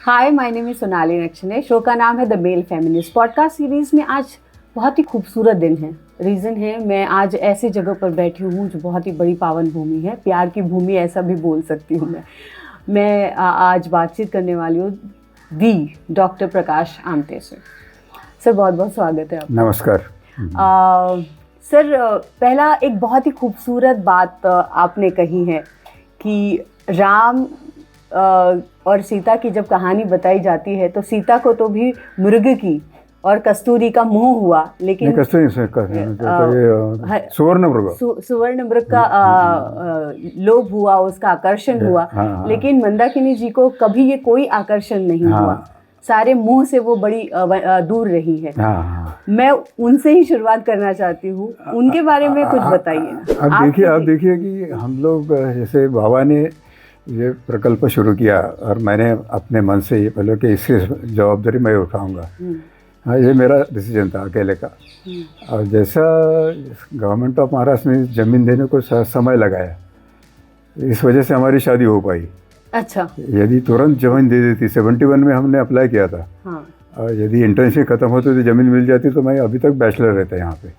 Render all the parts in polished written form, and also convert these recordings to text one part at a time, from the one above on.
Hi, my name is Sonali Nakshane. Show का नाम है the male feminist. Podcast series में आज बहुत ही खूबसूरत दिन है। रीज़न है मैं आज ऐसी जगह पर बैठी हूँ जो बहुत ही बड़ी पावन भूमि है, प्यार की भूमि ऐसा भी बोल सकती हूँ मैं आज बातचीत करने वाली हूँ दी डॉक्टर प्रकाश आमटे से। सर बहुत बहुत स्वागत है आपका। नमस्कार। सर पहला एक बहुत ही खूबसूरत बात आपने कही है कि राम और सीता की जब कहानी बताई जाती है तो सीता को तो भी मृग की और कस्तूरी का मोह हुआ, लेकिन कस्तूरी सुवर्ण मृग का लोभ हुआ, उसका आकर्षण हुआ। हाँ। लेकिन मंदाकिनी जी को कभी ये कोई आकर्षण नहीं हुआ, सारे मोह से वो बड़ी दूर रही है। हाँ। मैं उनसे ही शुरुआत करना चाहती हूँ, उनके बारे में कुछ बताइए। आप देखिए कि हम लोग जैसे बाबा ने ये प्रकल्प शुरू किया और मैंने अपने मन से ये बोला कि इसकी जवाबदारी मैं उठाऊंगा। हाँ, ये मेरा डिसीजन था अकेले का। और जैसा गवर्नमेंट ऑफ महाराष्ट्र ने ज़मीन देने को समय लगाया, इस वजह से हमारी शादी हो पाई। अच्छा। यदि तुरंत ज़मीन दे देती, 71 में हमने अप्लाई किया था। हाँ। और यदि इंटर्नशिप ख़त्म होती तो ज़मीन मिल जाती तो मैं अभी तक बैचलर रहता यहाँ पे।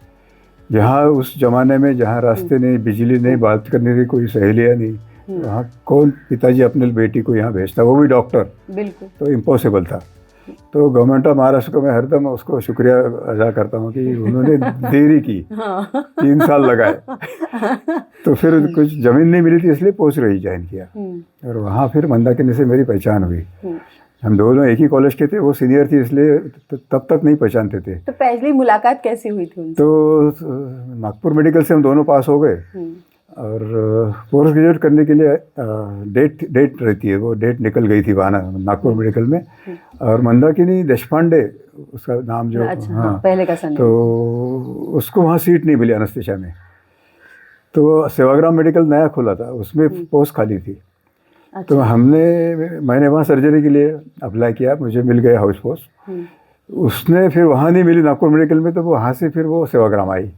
जहाँ उस ज़माने में जहाँ रास्ते नहीं, बिजली नहीं, बात करने की कोई सहेलियाँ नहीं, वहाँ कौन पिताजी अपने बेटी को यहाँ भेजता, वो भी डॉक्टर। बिल्कुल। तो इम्पॉसिबल था। तो गवर्नमेंट ऑफ महाराष्ट्र को मैं हरदम उसको शुक्रिया अदा करता हूँ कि उन्होंने देरी की। 3 साल लगाए। तो फिर कुछ ज़मीन नहीं मिली थी, इसलिए पोस्ट रही ज्वाइन किया। और वहाँ फिर मंदाकिनी से मेरी पहचान हुई। हम दोनों एक ही कॉलेज के थे, वो सीनियर थी इसलिए तब तक नहीं पहचानते थे। तो पहली मुलाकात कैसे हुई थी उनसे? तो नागपुर मेडिकल से हम दोनों पास हो गए और पोस्ट ग्रेजुएट करने के लिए डेट रहती है, वो डेट निकल गई थी वहाँ नागपुर मेडिकल में। और मंदाकिनी देशपांडे उसका नाम जो, अच्छा, हाँ, पहले का सन। तो उसको वहाँ सीट नहीं मिली अनस्थेशिया में। तो सेवाग्राम मेडिकल नया खुला था, उसमें पोस्ट खाली थी। अच्छा। तो मैंने वहाँ सर्जरी के लिए अप्लाई किया, मुझे मिल गया हाउस पोस्ट। उसने फिर वहाँ नहीं मिली नागपुर मेडिकल में, तो वहाँ से फिर वो सेवाग्राम आई।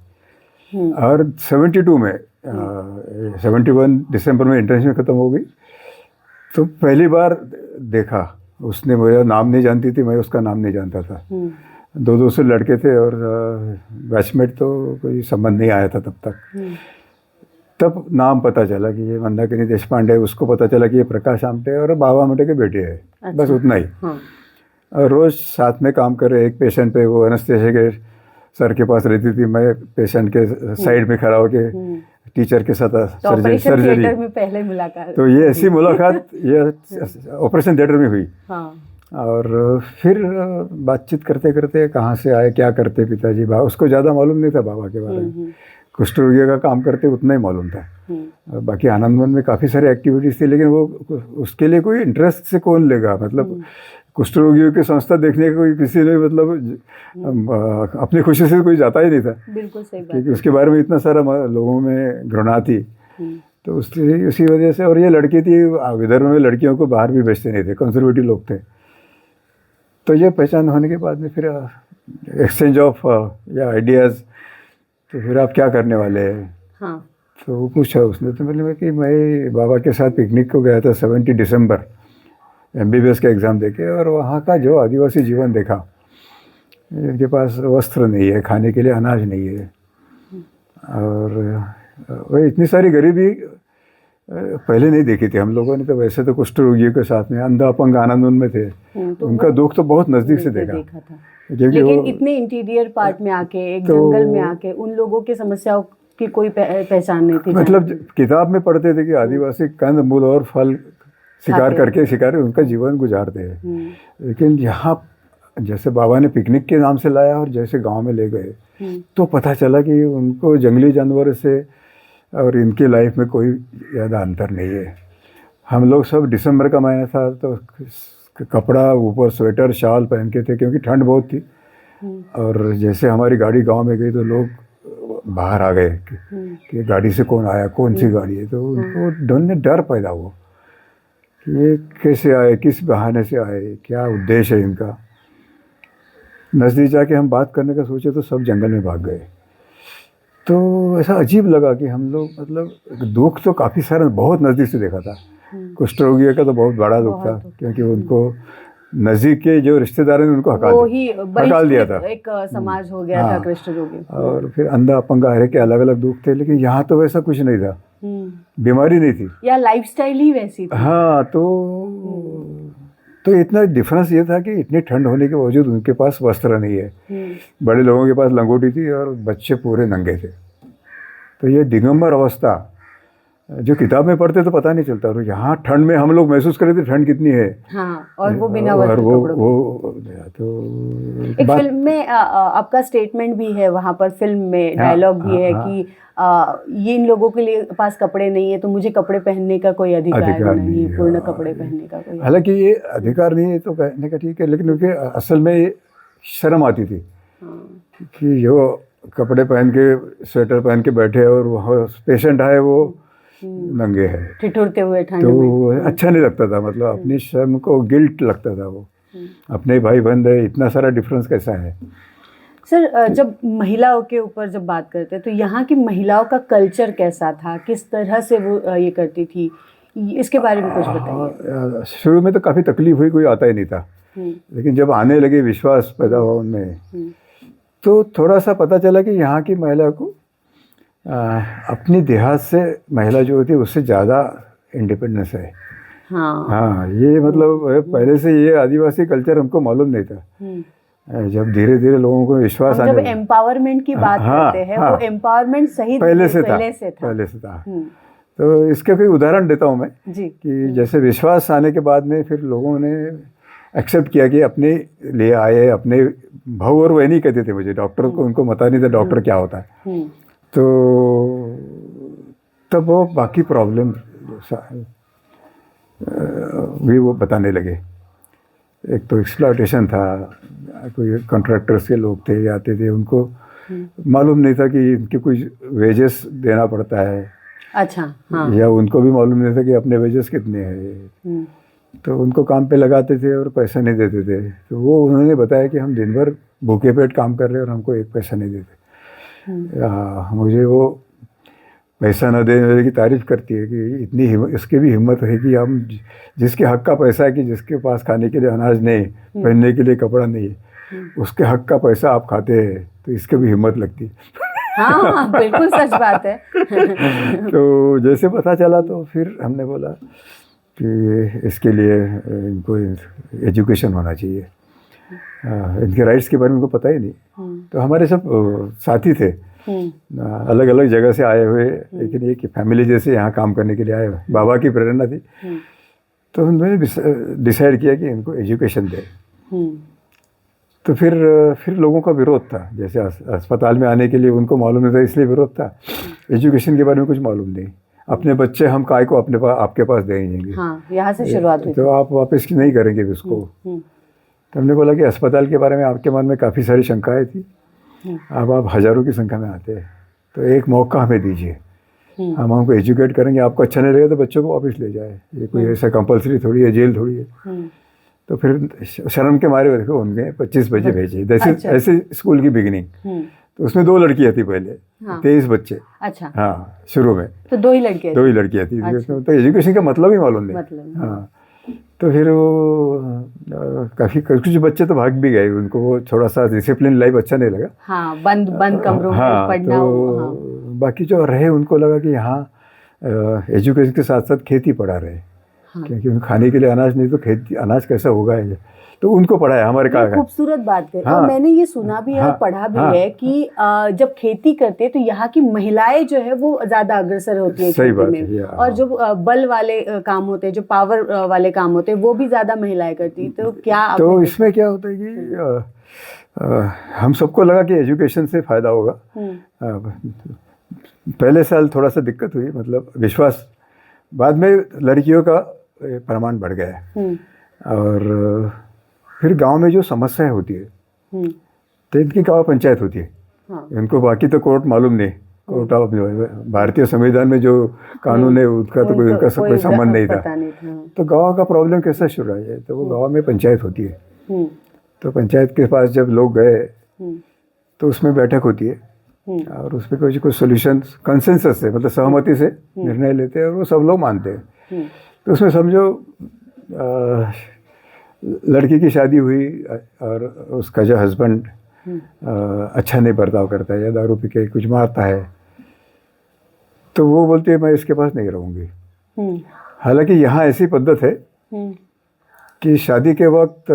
और 72 में 71 दिसंबर में इंटर्नशिप खत्म हो गई। तो पहली बार देखा, उसने मेरा नाम नहीं जानती थी, मैं उसका नाम नहीं जानता था। 200 लड़के थे और बैचमेट, तो कोई संबंध नहीं आया था तब तक। तब नाम पता चला कि ये मंदाकिनी देशपांडे, उसको पता चला कि ये प्रकाश आमटे और बाबा आमटे के बेटे हैं। अच्छा। बस उतना ही। और रोज़ साथ में काम कर रहे। एक पेशेंट पे वो एनेस्थेसिया के सर के पास रहती थी, मैं पेशेंट के साइड में खड़ा होके टीचर के साथ सर्जरी में पहले मुलाकात। तो ये ऐसी मुलाकात ये ऑपरेशन थिएटर में हुई। हाँ। और फिर बातचीत करते करते कहाँ से आए, क्या करते पिताजी, उसको ज़्यादा मालूम नहीं था बाबा के बारे में। कुष्ठ रोगियों का काम करते उतना ही मालूम था। बाकी आनंदवन में काफ़ी सारी एक्टिविटीज़ थी, लेकिन वो उसके लिए कोई इंटरेस्ट से कौन लेगा। मतलब कुष्ठ रोगियों की संस्था देखने का कोई किसी ने मतलब अपनी खुशी से कोई जाता ही नहीं था। बिल्कुल सही बात। क्योंकि उसके बारे में इतना सारा लोगों में घृणा थी। तो उसी वजह से। और ये लड़की थी, विदर्भ में लड़कियों को बाहर भी भेजते नहीं थे, कंजर्वेटिव लोग थे। तो ये पहचान होने के बाद में फिर एक्सचेंज ऑफ या आइडियाज़, तो फिर आप क्या करने वाले हैं। हाँ। तो वो पूछा उसने, तो मैंने कि मैं बाबा के साथ पिकनिक को गया था 70 दिसंबर MBBS का एग्ज़ाम देके, और वहाँ का जो आदिवासी जीवन देखा। इनके पास वस्त्र नहीं है, खाने के लिए अनाज नहीं है, और वह इतनी सारी गरीबी पहले नहीं देखी थी हम लोगों ने। तो वैसे तो कुष्ठ रोगियों के साथ में अंधा अपंग आनंदवन में थे, तो उनका दुख तो बहुत नज़दीक से देखा था। लेकिन इतने इंटीरियर पार्ट में आके, एक जंगल में आके, उन लोगों की समस्याओं की कोई पहचान नहीं थी। मतलब किताब में पढ़ते थे कि आदिवासी कंद मूल और फल शिकार करके उनका जीवन गुजारते हैं। लेकिन यहाँ जैसे बाबा ने पिकनिक के नाम से लाया और जैसे गांव में ले गए, तो पता चला कि उनको जंगली जानवर से और इनकी लाइफ में कोई ज़्यादा अंतर नहीं है। हम लोग सब दिसंबर का महीना था, तो कपड़ा ऊपर स्वेटर शाल पहन के थे क्योंकि ठंड बहुत थी। और जैसे हमारी गाड़ी गांव में गई तो लोग बाहर आ गए कि गाड़ी से कौन आया, कौन सी गाड़ी है। तो उनको डर पैदा हुआ कि ये कैसे आए, किस बहाने से आए, क्या उद्देश्य है इनका। नज़दीक जाके हम बात करने का सोचे तो सब जंगल में भाग गए। तो ऐसा अजीब लगा कि हम लोग मतलब दुख तो काफ़ी सारा बहुत नज़दीक से देखा था। कुष्ठ रोगियों का तो बहुत बड़ा दुख था, क्योंकि उनको नज़दीक के जो रिश्तेदारों ने उनको वो ही हकाल दिया था। एक समाज हो गया था कृष्ण रोगी। और फिर अंधा अपंग हर के अलग अलग दुख थे, लेकिन यहाँ तो वैसा कुछ नहीं था, बीमारी नहीं थी, या लाइफस्टाइल ही वैसी थी। हाँ, तो इतना डिफरेंस ये था कि इतनी ठंड होने के बावजूद उनके पास वस्त्र नहीं है, बड़े लोगों के पास लंगोटी थी और बच्चे पूरे नंगे थे। तो ये दिगंबर अवस्था जो किताब में पढ़ते तो पता नहीं चलता, और यहाँ ठंड में हम लोग महसूस कर रहे थे ठंड कितनी है। हाँ, और वो बिना वस्त्र कपड़ों के। तो एक फिल्म में आपका स्टेटमेंट भी है, वहाँ पर फिल्म में डायलॉग भी है कि ये इन लोगों के लिए पास कपड़े नहीं है तो मुझे कपड़े पहनने का कोई अधिकार नहीं, पूर्ण कपड़े पहनने का कोई। हालांकि ये अधिकार नहीं है तो कहने का ठीक है, लेकिन उनके असल में ये शर्म आती थी कि जो कपड़े पहन के, स्वेटर पहन के बैठे और वहाँ पेशेंट आए वो नंगे है, ठिठुरते हुए ठंड तो अच्छा नहीं लगता था, मतलब अपनी शर्म को गिल्ट लगता था। वो अपने भाई बहन है, इतना सारा डिफरेंस कैसा है। सर, जब महिलाओं के ऊपर जब बात करते हैं तो यहाँ की महिलाओं का कल्चर कैसा था, किस तरह से वो ये करती थी, इसके बारे में कुछ बताइए। शुरू में तो काफ़ी तकलीफ हुई, कोई आता ही नहीं था, लेकिन जब आने लगे, विश्वास पैदा हुआ उनमें, तो थोड़ा सा पता चला कि यहाँ की महिला को अपनी देहात से महिला जो होती है उससे ज़्यादा इंडिपेंडेंस है। हाँ, ये मतलब पहले से ये आदिवासी कल्चर हमको मालूम नहीं था। जब धीरे धीरे लोगों को विश्वास आने, जब एम्पावरमेंट की बात करते हैं, वो एम्पावरमेंट सही पहले से था। तो इसके कोई उदाहरण देता हूँ मैं कि जैसे विश्वास आने के बाद में फिर लोगों ने एक्सेप्ट किया कि अपने लिए आए, अपने भाव, और वह नहीं कहते थे मुझे, डॉक्टर को उनको पता नहीं था डॉक्टर क्या होता है। तो तब वो बाकी प्रॉब्लम भी वो बताने लगे। एक तो एक्सप्लॉयटेशन था, कोई कॉन्ट्रैक्टर्स के लोग थे, आते थे, उनको मालूम नहीं था कि इनके कुछ वेजेस देना पड़ता है। अच्छा, हाँ। या उनको भी मालूम नहीं था कि अपने वेजेस कितने हैं, तो उनको काम पे लगाते थे और पैसा नहीं देते थे। तो वो उन्होंने बताया कि हम दिन भर भूखे पेट काम कर रहे हैं और हमको एक पैसा नहीं देते। मुझे वो पैसा न देने वाले की तारीफ़ करती है कि इतनी इसकी भी हिम्मत है कि हम जिसके हक का पैसा है, कि जिसके पास खाने के लिए अनाज नहीं, पहनने के लिए कपड़ा नहीं, उसके हक का पैसा आप खाते हैं, तो इसके भी हिम्मत लगती है। हाँ, बिल्कुल सच बात है। तो जैसे पता चला तो फिर हमने बोला कि इसके लिए इनको एजुकेशन होना चाहिए, इनके राइट्स के बारे में उनको पता ही नहीं। तो हमारे सब साथी थे, अलग अलग जगह से आए हुए, लेकिन एक फैमिली जैसे यहाँ काम करने के लिए आए हुए, बाबा की प्रेरणा थी। तो उन्होंने डिसाइड किया कि इनको एजुकेशन दे। तो फिर लोगों का विरोध था, जैसे अस्पताल में आने के लिए उनको मालूम नहीं था इसलिए विरोध था, एजुकेशन के बारे में कुछ मालूम नहीं। अपने बच्चे हम काय को अपने पास, आपके पास देंगे। हाँ, यहाँ से शुरुआत हुई। तो आप वापस नहीं करेंगे उसको। तो हमने बोला कि अस्पताल के बारे में आपके मन में काफ़ी सारी शंकाएं थी, अब आप हज़ारों की संख्या में आते हैं, तो एक मौका हमें दीजिए, हम हमको एजुकेट करेंगे, आपको अच्छा नहीं लगेगा तो बच्चों को वापस ले जाए, ये कोई ऐसा कंपलसरी थोड़ी है, जेल थोड़ी है। तो फिर शर्म के मारे देखो उनके 25 बच्चे भेजे, जैसे ऐसे स्कूल की बिगिनिंग। तो उसमें 2 लड़कियाँ थी पहले, 23 बच्चे। अच्छा, हाँ, शुरू में तो 2 ही लड़कियाँ थी। तो एजुकेशन का मतलब ही मालूम नहीं। हाँ, तो फिर वो काफ़ी कुछ बच्चे तो भाग भी गए, उनको वो थोड़ा सा डिसिप्लिन लाइफ अच्छा नहीं लगा। हाँ, बंद कमरों में पढ़ना। तो बाकी जो रहे उनको लगा कि यहाँ एजुकेशन के साथ साथ खेती पढ़ा रहे, क्योंकि उन खाने के लिए अनाज नहीं तो खेती अनाज कैसा होगा, तो उनको पढ़ाया हमारे कहा। खूबसूरत बात है। और मैंने ये सुना भी है और पढ़ा भी है कि जब खेती करते तो यहाँ की महिलाएं जो है वो ज्यादा अग्रसर होती है खेती में, और जो बल वाले काम होते हैं, जो पावर वाले काम होते हैं, वो भी ज्यादा महिलाएं करती। तो क्या तो इसमें क्या होता है कि हम सबको लगा कि एजुकेशन से फायदा होगा। पहले साल थोड़ा सा दिक्कत हुई, मतलब विश्वास, बाद में लड़कियों का प्रमाण बढ़ गया। और फिर गांव में जो समस्याएं होती है, तो इनकी गांव पंचायत होती है। इनको बाकी तो कोर्ट मालूम नहीं, कोर्ट ऑफ भारतीय संविधान में जो कानून है उसका तो कोई संबंध नहीं था। तो गांव का प्रॉब्लम कैसा शुरू है, तो वो गांव में पंचायत होती है। तो पंचायत के पास जब लोग गए तो उसमें बैठक होती है, और उसमें कुछ सोल्यूशन कंसेंसस से, मतलब सहमति से निर्णय लेते हैं, और वो सब लोग मानते हैं। तो उसमें समझो लड़की की शादी हुई और उसका जो हस्बैंड अच्छा नहीं बर्ताव करता है या दारू पी के कुछ मारता है, तो वो बोलती है मैं इसके पास नहीं रहूँगी। हालांकि यहाँ ऐसी पद्धत है कि शादी के वक्त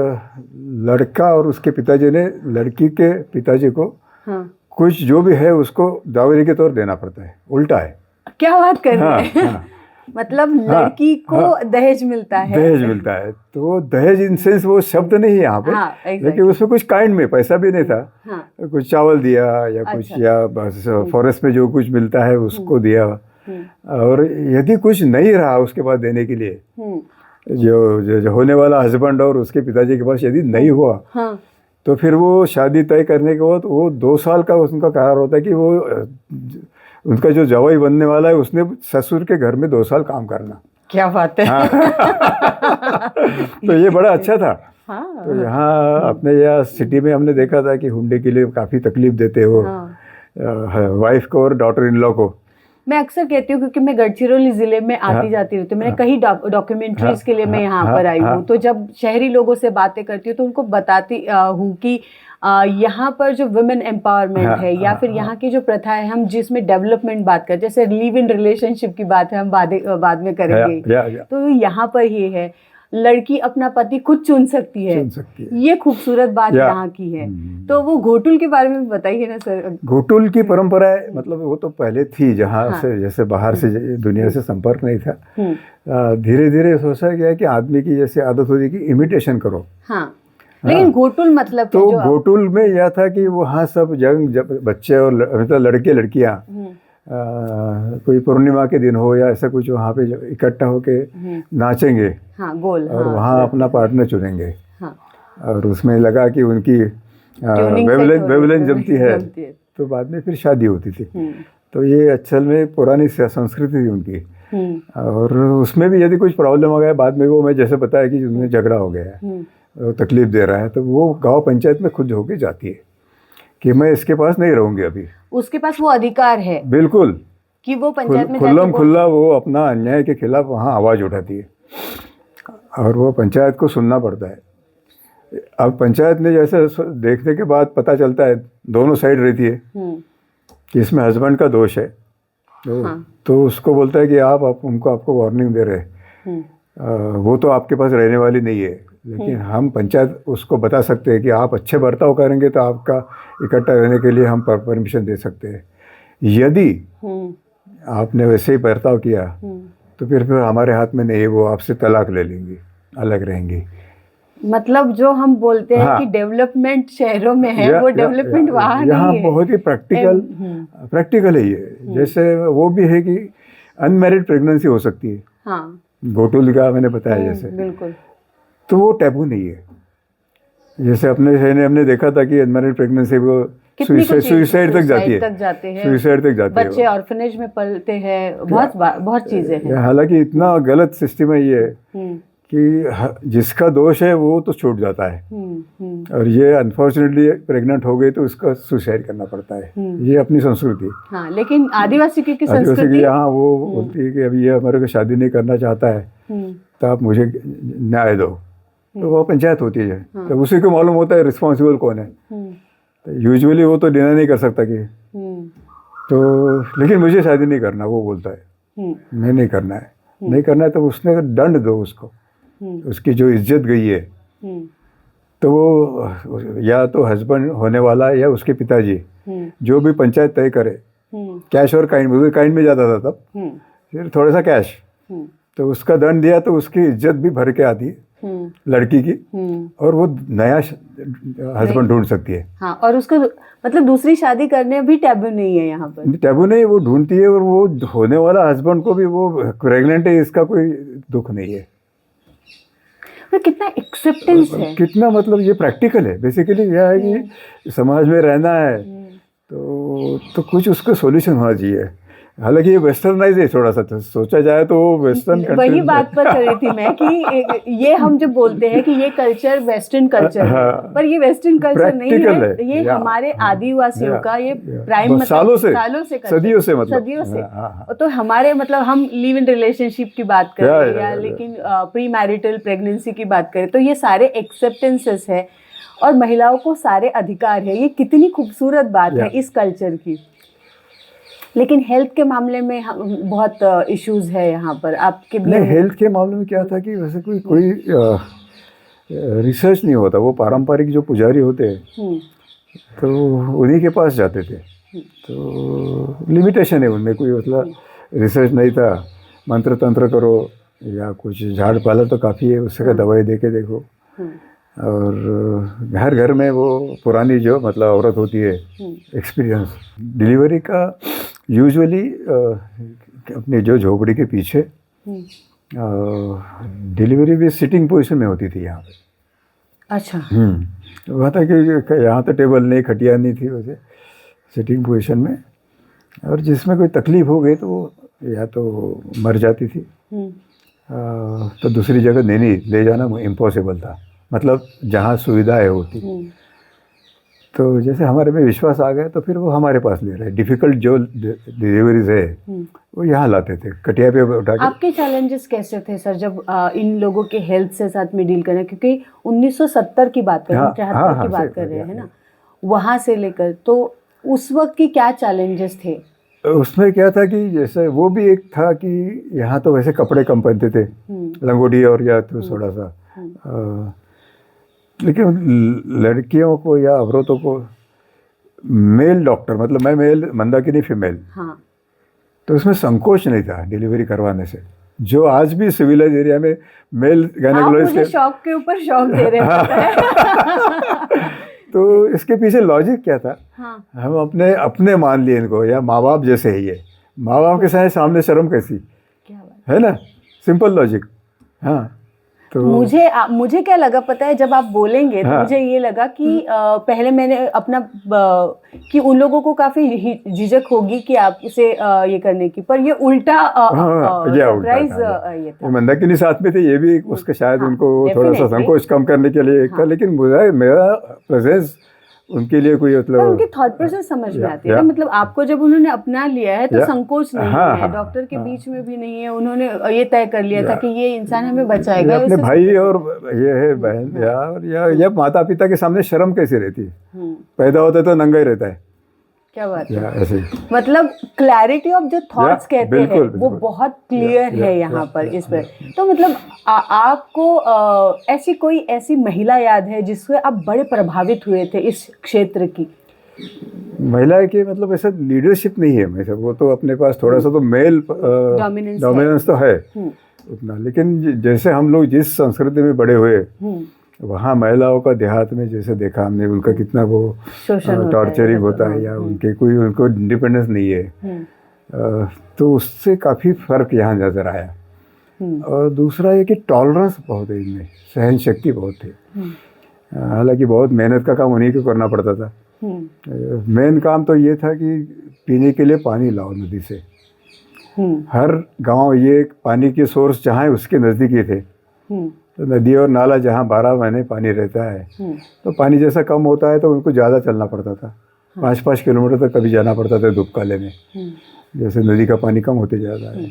लड़का और उसके पिताजी ने लड़की के पिताजी को कुछ जो भी है उसको दावरी के तौर देना पड़ता है। उल्टा है। क्या बात कर रहे हैं? हाँ। मतलब लड़की को दहेज मिलता है। दहेज मिलता है, तो दहेज इन सेंस वो शब्द नहीं है यहाँ पे, लेकिन उसमें कुछ काइंड में पैसा भी नहीं था। कुछ चावल दिया या कुछ, या बस फॉरेस्ट में जो कुछ मिलता है उसको दिया। और यदि कुछ नहीं रहा उसके बाद देने के लिए, जो होने वाला हस्बैंड और उसके पिताजी के पास यदि नहीं हुआ, तो फिर वो शादी तय करने के बाद वो 2 साल का उनका करार होता है कि वो उनका जो जवाई बनने वाला है उसने ससुर के घर में 2 साल काम करना। क्या बात है। हाँ। तो ये बड़ा अच्छा था। हाँ। तो यहाँ अपने यहाँ सिटी में हमने देखा था कि हुंडे के लिए काफ़ी तकलीफ देते हो वाइफ को और डॉटर इन लॉ को। मैं अक्सर कहती हूँ क्योंकि मैं गढ़चिरौली जिले में आती जाती रहती हूँ, मैंने कई डॉक्यूमेंट्रीज के लिए मैं यहाँ पर आई हूँ, तो जब शहरी लोगों से बातें करती हूँ तो उनको बताती हूँ कि यहाँ पर जो वुमेन एम्पावरमेंट है या फिर यहाँ की जो प्रथा है, हम जिसमें डेवलपमेंट बात करते हैं, जैसे लिव इन रिलेशनशिप की बात है, हम बाद में करेंगे, तो यहाँ पर ये है लड़की अपना पति खुद चुन सकती है। ये खूबसूरत बात यहाँ की है। तो वो घोटुल के बारे में बताइए ना सर। घोटुल की परंपरा है, मतलब वो तो पहले थी जहाँ से जैसे बाहर से दुनिया से संपर्क नहीं था, धीरे धीरे सोचा गया कि आदमी की जैसे आदत होती कि इमिटेशन करो। लेकिन घोटुल मतलब तो घोटुल में यह था कि वहाँ सब जब बच्चे और मतलब लड़के लड़कियाँ कोई पूर्णिमा के दिन हो या ऐसा कुछ वहाँ पे इकट्ठा होके नाचेंगे गोल, और वहाँ अपना पार्टनर चुनेंगे। और उसमें लगा कि उनकी वेवलेंथ जमती है तो बाद में फिर शादी होती थी। तो ये असल में पुरानी संस्कृति थी उनकी। और उसमें भी यदि कुछ प्रॉब्लम आ गया बाद में, वो मैं जैसे बताया कि उनमें झगड़ा हो गया है, तकलीफ दे रहा है, तो वो गांव पंचायत में खुद होके जाती है कि मैं इसके पास नहीं रहूंगी अभी। उसके पास वो अधिकार है बिल्कुल कि वो पंचायत में खुल्लम खुल्ला वो अपना अन्याय के खिलाफ वहाँ आवाज़ उठाती है और वो पंचायत को सुनना पड़ता है। अब पंचायत में जैसे देखने के बाद पता चलता है, दोनों साइड रहती है कि इसमें हस्बैंड का दोष है, तो उसको बोलता है कि आप उनको आपको वार्निंग दे रहे हैं, वो तो आपके पास रहने वाली नहीं है, लेकिन हम पंचायत उसको बता सकते हैं कि आप अच्छे बर्ताव करेंगे तो आपका इकट्ठा रहने के लिए हम परमिशन दे सकते हैं। यदि आपने वैसे ही बर्ताव किया तो फिर हमारे हाथ में नहीं है, वो आपसे तलाक ले लेंगी, अलग रहेंगी। मतलब जो हम बोलते हैं कि डेवलपमेंट शहरों में है, वो डेवलपमेंट वहाँ नहीं है। यहाँ बहुत ही प्रैक्टिकल है ये। जैसे वो भी है कि अनमैरिड प्रेगनेंसी हो सकती है, घोटुल का मैंने बताया जैसे, बिल्कुल, तो वो टैबू नहीं है। जैसे अपने शहर ने हमने देखा था कि अनमैरिड प्रेगनेंसी वो सुसाइड तक जाती है, सुसाइड तक जाती है, बच्चे ऑर्फनेज में पलते हैं, बहुत चीजें हैं। हालांकि इतना गलत सिस्टम है ये कि जिसका दोष है वो तो छूट जाता है, और ये अनफॉर्चुनेटली प्रेग्नेंट हो गई तो उसका सुसाइड करना पड़ता है। ये अपनी संस्कृति। हाँ, लेकिन आदिवासी की संस्कृति यहाँ वो बोलती है कि अभी ये हमारे को शादी नहीं करना चाहता है तो आप मुझे न्याय दो, तो वो पंचायत होती है। तो उसी को मालूम होता है रिस्पॉन्सिबल कौन है। तो यूजुअली वो तो डिनाई नहीं कर सकता कि तो, लेकिन मुझे शादी नहीं करना, वो बोलता है मैं नहीं करना है, नहीं करना है, तो उसने दंड दो उसको, उसकी जो इज्जत गई है, तो वो या तो हस्बैंड होने वाला या उसके पिताजी जो भी पंचायत तय करे, कैश और काइंड में जाता था तब, फिर थोड़ा सा कैश, तो उसका दंड दिया तो उसकी इज्जत भी भर के आती है लड़की की, और वो नया हस्बैंड ढूंढ सकती है। हाँ, और उसको मतलब दूसरी शादी करने भी टैबू नहीं है यहाँ पर। टैबू नहीं, वो ढूंढती है, और वो होने वाला हस्बैंड को भी वो प्रेग्नेंट है इसका कोई दुख नहीं है। कितना एक्सेप्टेंस है, कितना, मतलब ये प्रैक्टिकल है। बेसिकली यह है कि समाज में रहना है तो कुछ उसका सॉल्यूशन होना चाहिए। हालांकि ये वेस्टर्नाइज है थोड़ा सा, तो सोचा जाए तो वेस्टर्न वही बात पर कर रही थी मैं कि ये हम जब बोलते हैं कि ये कल्चर वेस्टर्न कल्चर है, पर ये वेस्टर्न कल्चर नहीं है, ये हमारे आदिवासियों का ये प्राइम मतलब सालों से सदियों से सदियों से। तो हमारे मतलब हम लिव इन रिलेशनशिप की बात करें या लेकिन प्री मैरिटल प्रेगनेंसी की बात करें तो ये सारे एक्सेप्टेंसेस है और महिलाओं को सारे अधिकार है। ये कितनी खूबसूरत बात है इस कल्चर की। लेकिन हेल्थ के मामले में बहुत इश्यूज है यहाँ पर आपके भी। नहीं, हेल्थ के मामले में क्या था कि वैसे कोई रिसर्च नहीं होता। वो पारंपरिक जो पुजारी होते हैं तो उन्हीं के पास जाते थे, तो लिमिटेशन है उनमें, कोई मतलब रिसर्च नहीं था। मंत्र तंत्र करो या कुछ झाड़ पाला तो काफ़ी है, उससे का दवाई दे के देखो। और घर घर में वो पुरानी जो मतलब औरत होती है एक्सपीरियंस डिलीवरी का, यूजुअली अपनी जो झोपड़ी के पीछे डिलीवरी भी सिटिंग पोजीशन में होती थी यहाँ पे। अच्छा। वहाँ था कि यहाँ तो टेबल नहीं, खटिया नहीं थी, वैसे सिटिंग पोजीशन में। और जिसमें कोई तकलीफ हो गई तो या तो मर जाती थी, तो दूसरी जगह नहीं ले जाना इम्पॉसिबल था, मतलब जहाँ सुविधाएं होती। तो जैसे हमारे में विश्वास आ गया तो फिर वो हमारे पास ले रहे। डिफ़िकल्ट जो डिलीवरीज है वो यहाँ लाते थे, कटिया पे उठा के। आपके चैलेंजेस कैसे थे सर जब इन लोगों के हेल्थ से साथ में डील करना, क्योंकि 1970 की बात कर रहे हैं, 73 की बात कर रहे हैं ना, वहाँ से लेकर तो उस वक्त की क्या चैलेंजेस थे? उसमें क्या था कि जैसे वो भी एक था कि यहाँ तो वैसे कपड़े कम पहनते थे, लंगोटी और या तो थोड़ा सा, लेकिन लड़कियों को या औरतों को मेल डॉक्टर, मतलब मैं मेल, मंदाकिनी फीमेल, तो उसमें संकोच नहीं था डिलीवरी करवाने से। जो आज भी सिविलाइज एरिया में मेल गायनेकोलॉजिस्ट, मुझे शौक के ऊपर शौक दे रहे हैं। तो इसके पीछे लॉजिक क्या था? हम अपने मान लिए इनको, या माँ बाप जैसे ही है, माँ बाप के सामने शर्म कैसी, क्या बात है ना, सिंपल लॉजिक। हाँ, तो मुझे क्या लगा पता है, जब आप बोलेंगे तो मुझे ये लगा कि पहले मैंने अपना कि उन लोगों को काफी झिझक होगी कि आप इसे ये करने की, पर ये उल्टा सरप्राइज ये था। मंदाकिनी साथ में थे, ये भी उसके शायद उनको थोड़ा सा संकोच कम करने के लिए एक था, लेकिन मेरा प्रेजेंस उनके लिए कोई मतलब उनकी थॉट प्रोसेस समझ में आती है ना, मतलब आपको जब उन्होंने अपना लिया है तो संकोच नहीं है, डॉक्टर के बीच में भी नहीं है, उन्होंने ये तय कर लिया था कि ये इंसान हमें बचाएगा। अपने भाई और ये है बहन या माता पिता के सामने शर्म कैसे रहती है? पैदा होता है तो नंगा ही रहता है। क्या बात है, ऐसे मतलब क्लैरिटी ऑफ जो थॉट्स कहते हैं वो बहुत क्लियर है यहाँ पर इस पर। तो मतलब आपको ऐसी महिला याद है जिससे आप बड़े प्रभावित हुए थे इस क्षेत्र की? महिला के मतलब ऐसा लीडरशिप नहीं है, वैसे वो तो अपने पास थोड़ा सा तो मेल डोमिनेंस तो है उतना, लेकिन जैसे हम लोग जिस संस्कृति में बड़े हुए वहाँ महिलाओं का देहात में जैसे देखा हमने, उनका कितना वो टॉर्चरिंग होता है, या उनको इंडिपेंडेंस नहीं है, तो उससे काफ़ी फर्क यहाँ नज़र आया। और दूसरा ये कि टॉलरेंस बहुत है इनमें, सहन शक्ति बहुत थी। हालांकि बहुत मेहनत का काम उन्हीं को करना पड़ता था। मेन काम तो ये था कि पीने के लिए पानी लाओ नदी से। हर गांव ये पानी के सोर्स जहाँ है उसके नज़दीक ही थे, तो नदी और नाला जहाँ 12 महीने पानी रहता है, तो पानी जैसा कम होता है तो उनको ज़्यादा चलना पड़ता था। 5-5 किलोमीटर तक कभी जाना पड़ता था धूपकाले में, जैसे नदी का पानी कम होते जा रहा है।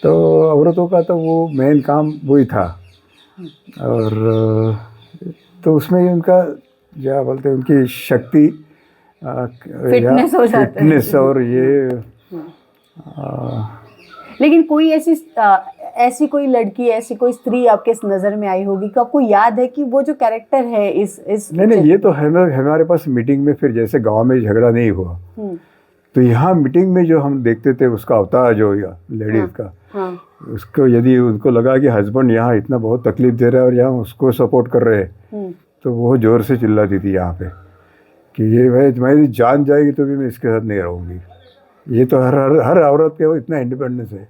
तो औरतों का तो वो मेन काम वही था। और तो उसमें उनका क्या बोलते हैं, उनकी शक्ति, फिटनेस और ये लेकिन कोई ऐसी कोई लड़की, ऐसी कोई स्त्री आपके नज़र में आई होगी कि आपको याद है कि वो जो कैरेक्टर है इस नहीं, ये तो हमारे पास मीटिंग में, फिर जैसे गांव में झगड़ा नहीं हुआ तो यहाँ मीटिंग में जो हम देखते थे उसका अवतार जो लेडीज़ का, उसको यदि उनको लगा कि हस्बैंड यहाँ इतना बहुत तकलीफ दे रहा है और यहाँ उसको सपोर्ट कर रहे हैं, तो वो ज़ोर से चिल्लाती थी यहाँ पे कि ये मेरी जान जाएगी तो भी मैं इसके साथ नहीं रहूँगी। ये तो हर औरत के वो इतना इंडिपेंडेंस है,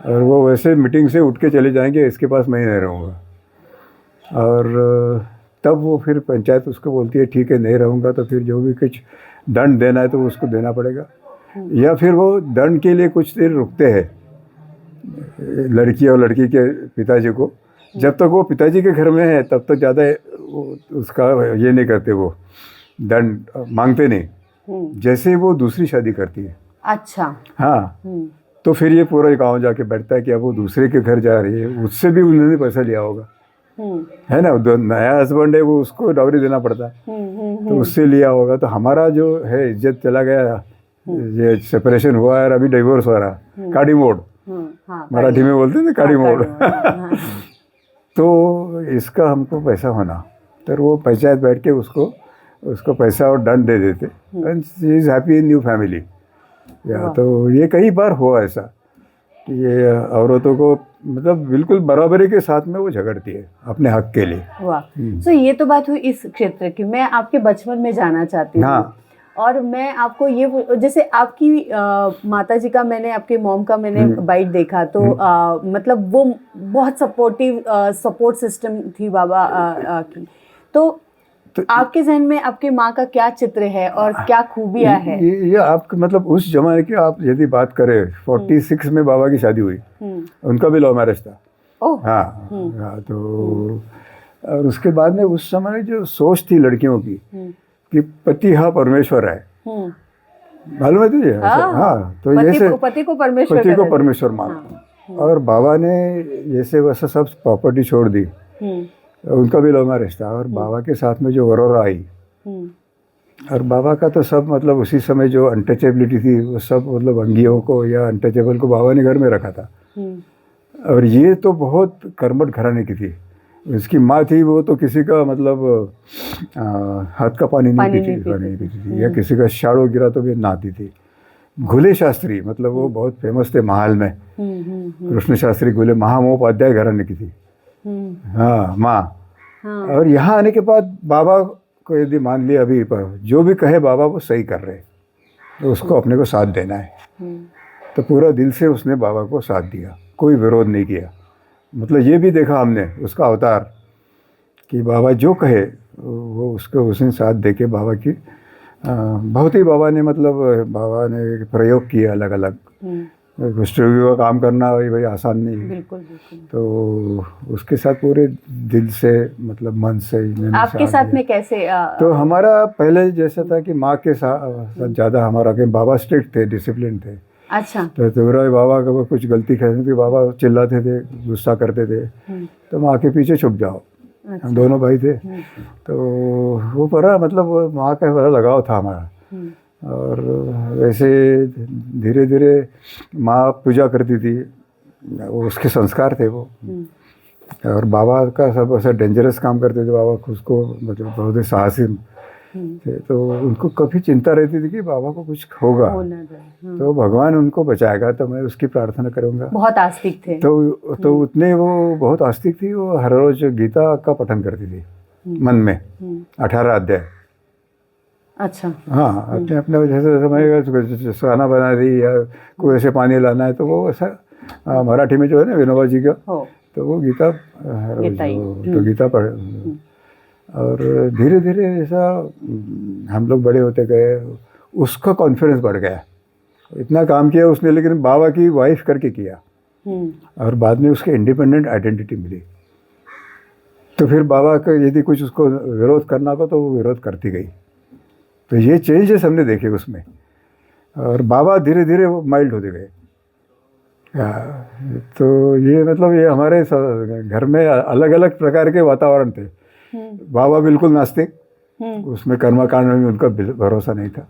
और वो वैसे मीटिंग से उठ के चले जाएंगे, इसके पास मैं नहीं रहूँगा। और तब वो फिर पंचायत उसको बोलती है ठीक है नहीं रहूँगा तो फिर जो भी कुछ दंड देना है तो उसको देना पड़ेगा। या फिर वो दंड के लिए कुछ देर रुकते हैं लड़की और लड़की के पिताजी को। जब तक वो पिताजी के घर में है तब तक ज़्यादा उसका ये नहीं करते, वो दंड मांगते नहीं। जैसे ही वो दूसरी शादी करती है, अच्छा, हाँ, तो फिर ये पूरा गांव जाके बैठता है कि अब वो दूसरे के घर जा रही है, उससे भी उन्होंने पैसा लिया होगा, है ना, नया हस्बैंड है वो, उसको डाउरी देना पड़ता है, तो उससे लिया होगा। तो हमारा जो है इज्जत चला गया, ये सेपरेशन हुआ है और अभी डिवोर्स हो रहा, काड़ी मोड़, मराठी में बोलते हैं ना, काड़ी मोड़। तो इसका हमको पैसा होना, तो वो पंचायत बैठ के उसको पैसा और दंड दे देते, and she is happy in new family. या तो ये कई बार हुआ ऐसा कि ये औरतों को मतलब बिल्कुल बराबरी के साथ में वो झगड़ती है अपने हक के लिए। वाह, तो ये तो बात हुई इस क्षेत्र की। मैं आपके बचपन में जाना चाहती हूँ। हाँ। और मैं आपको ये, जैसे आपकी माता जी का, मैंने आपके मॉम का मैंने बाइट देखा, तो मतलब वो बहुत सपोर्ट सिस्टम थी बाबा की। तो आपके जहन में आपके माँ का क्या चित्र है और क्या खूबियाँ है? ये आपके मतलब उस जमाने की आप यदि बात करें, 46 में बाबा की शादी हुई, उनका भी लव मैरिज था। हाँ, तो और उसके बाद में उस समय जो सोच थी लड़कियों की कि पति हाँ परमेश्वर है, मालूम है तुझे? हाँ, तो जैसे पति को परमेश्वर माना। और बाबा ने जैसे वैसे सब प्रॉपर्टी छोड़ दी, उनका भी लव मैरिज था, और बाबा के साथ में जो वरोरा आई, और बाबा का तो सब मतलब उसी समय जो अनटचेबिलिटी थी वो सब मतलब अंगियों को या अनटचेबल को बाबा ने घर में रखा था। और ये तो बहुत कर्मठ घराने की थी। इसकी माँ थी वो तो किसी का मतलब हाथ का पानी नहीं पीती थी, या किसी का शाड़ो गिरा तो भी नहाती थी। घुले शास्त्री मतलब वो बहुत फेमस थे महाल में, कृष्ण शास्त्री घुले महामहोपाध्याय घराने की थी। हाँ, माँ। और यहाँ आने के बाद बाबा को यदि मान लिया अभी जो भी कहे बाबा वो सही कर रहे, तो उसको अपने को साथ देना है। तो पूरा दिल से उसने बाबा को साथ दिया, कोई विरोध नहीं किया। मतलब ये भी देखा हमने उसका अवतार कि बाबा जो कहे वो उसको उसने साथ दे के बाबा की बहुत ही बाबा ने प्रयोग किया अलग अलग। कुष्ठ रोगी का काम करना भाई आसान नहीं है। बिल्कुल। तो उसके साथ पूरे दिल से मतलब मन से। आपके साथ में कैसे? तो हमारा पहले जैसा था कि माँ के साथ ज़्यादा हमारा के बाबा स्ट्रिक्ट थे, डिसिप्लिन थे। अच्छा। तो बाबा का कुछ गलती करनी थी, बाबा चिल्लाते थे, गुस्सा करते थे, तो माँ के पीछे छुप जाओ। अच्छा। हम दोनों भाई थे, तो वो बड़ा मतलब माँ का बड़ा लगाव था हमारा। और वैसे धीरे धीरे माँ पूजा करती थी, वो उसके संस्कार थे वो। और बाबा का सब ऐसा डेंजरस काम करते थे, बाबा खुद को मतलब बहुत ही साहसी थे, तो उनको कभी चिंता रहती थी कि बाबा को कुछ होगा तो भगवान उनको बचाएगा, तो मैं उसकी प्रार्थना करूँगा। बहुत आस्तिक थे। तो उतने वो बहुत आस्तिक थी। वो हर रोज गीता का पठन करती थी मन में, 18 अध्याय। अच्छा। हाँ, अपने अपने जैसे खाना बना रही या कोई ऐसे पानी लाना है तो वो ऐसा मराठी में जो है ना विनोबा जी का, तो वो गीता तो गीता पढ़। और धीरे धीरे ऐसा हम लोग बड़े होते गए, उसका कॉन्फिडेंस बढ़ गया। इतना काम किया उसने, लेकिन बाबा की वाइफ करके किया। और बाद में उसके इंडिपेंडेंट आइडेंटिटी मिली। तो फिर बाबा का यदि कुछ उसको विरोध करना हो तो वो विरोध करती गई। तो ये चेंजेस हमने देखे उसमें। और बाबा धीरे धीरे वो माइल्ड होते गए। तो ये मतलब ये हमारे घर में अलग अलग प्रकार के वातावरण थे। बाबा बिल्कुल नास्तिक, उसमें कर्मकांड में उनका भरोसा नहीं था।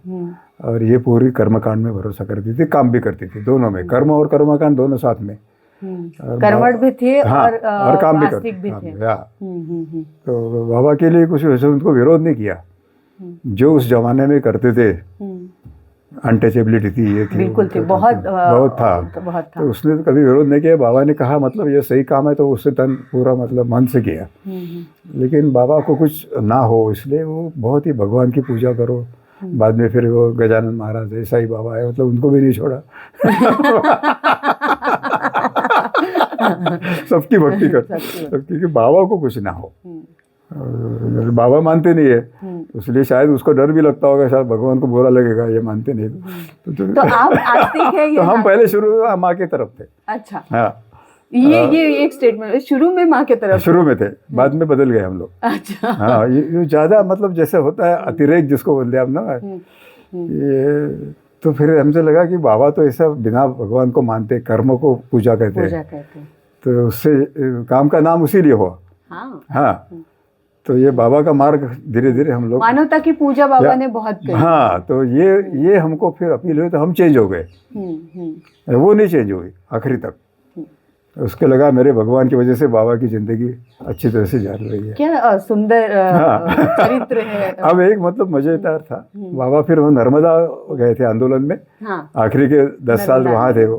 और ये पूरी कर्मकांड में भरोसा करती थी, काम भी करती थी, दोनों में, कर्म और कर्मकांड दोनों साथ में। कर्मठ भी थे। हाँ, और काम भी करते थे। तो बाबा के लिए कुछ वैसे उनको विरोध नहीं किया। जो उस जमाने में करते थे, अनटचेबिलिटी थी, ये थी, बिल्कुल थी, बहुत था। तो उसने तो कभी विरोध नहीं किया। बाबा ने कहा मतलब ये सही काम है तो उससे तन पूरा मतलब मन से किया। लेकिन बाबा को कुछ ना हो इसलिए वो बहुत ही भगवान की पूजा करो। बाद में फिर वो गजानन महाराज ऐसा ही बाबा है, मतलब उनको भी नहीं छोड़ा। सबकी भक्ति कर, क्योंकि बाबा को कुछ ना हो। बाबा मानते नहीं है, इसलिए शायद उसको डर भी लगता होगा, शायद भगवान को बुरा लगेगा, ये मानते नहीं। तो आप आस्तिक है ये? तो हम पहले शुरू में माँ की तरफ थे। अच्छा, हाँ, ये एक स्टेटमेंट, शुरू में माँ के तरफ? शुरू में थे, बाद में बदल गए हम लोग। अच्छा। हाँ, ये ज़्यादा मतलब जैसे होता है अतिरेक जिसको बोलते हैं आप ना, ये तो फिर हमसे लगा कि बाबा तो ऐसा बिना भगवान को मानते, कर्म को पूजा करते हैं, तो उससे काम का नाम उसी लिए हुआ। हाँ, तो ये बाबा का मार्ग धीरे धीरे हम लोग, मानवता की पूजा बाबा ने बहुत करी। हाँ, तो ये हमको फिर अपील हुई तो हम चेंज हो गए। वो नहीं चेंज हुई आखिरी तक। उसके लगा मेरे भगवान की वजह से बाबा की जिंदगी अच्छी तरह से जा रही है। क्या सुंदर चरित्र है। अब एक मतलब मजेदार था, बाबा फिर वो नर्मदा गए थे आंदोलन में। आखिरी के 10 साल वहाँ थे वो।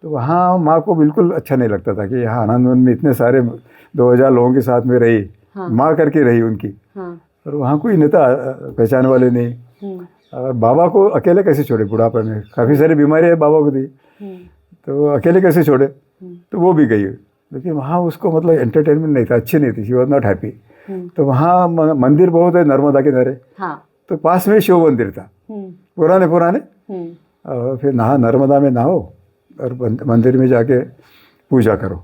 तो वहाँ माँ को बिल्कुल अच्छा नहीं लगता था कि यहाँ आनंदवन में इतने सारे 2000 लोगों के साथ में रही, माँ करके रही उनकी, और वहाँ कोई नेता पहचान वाले नहीं। और बाबा को अकेले कैसे छोड़े बुढ़ापे में, काफ़ी सारी बीमारियाँ बाबा को थी, तो अकेले कैसे छोड़े। तो वो भी गई, लेकिन वहाँ उसको मतलब एंटरटेनमेंट नहीं था, अच्छी नहीं थी, शी वॉज नॉट हैप्पी। तो वहाँ मंदिर बहुत है नर्मदा किनारे, तो पास में शिव मंदिर था, पुराने। और फिर नर्मदा में नहाओ और मंदिर में जाके पूजा करो।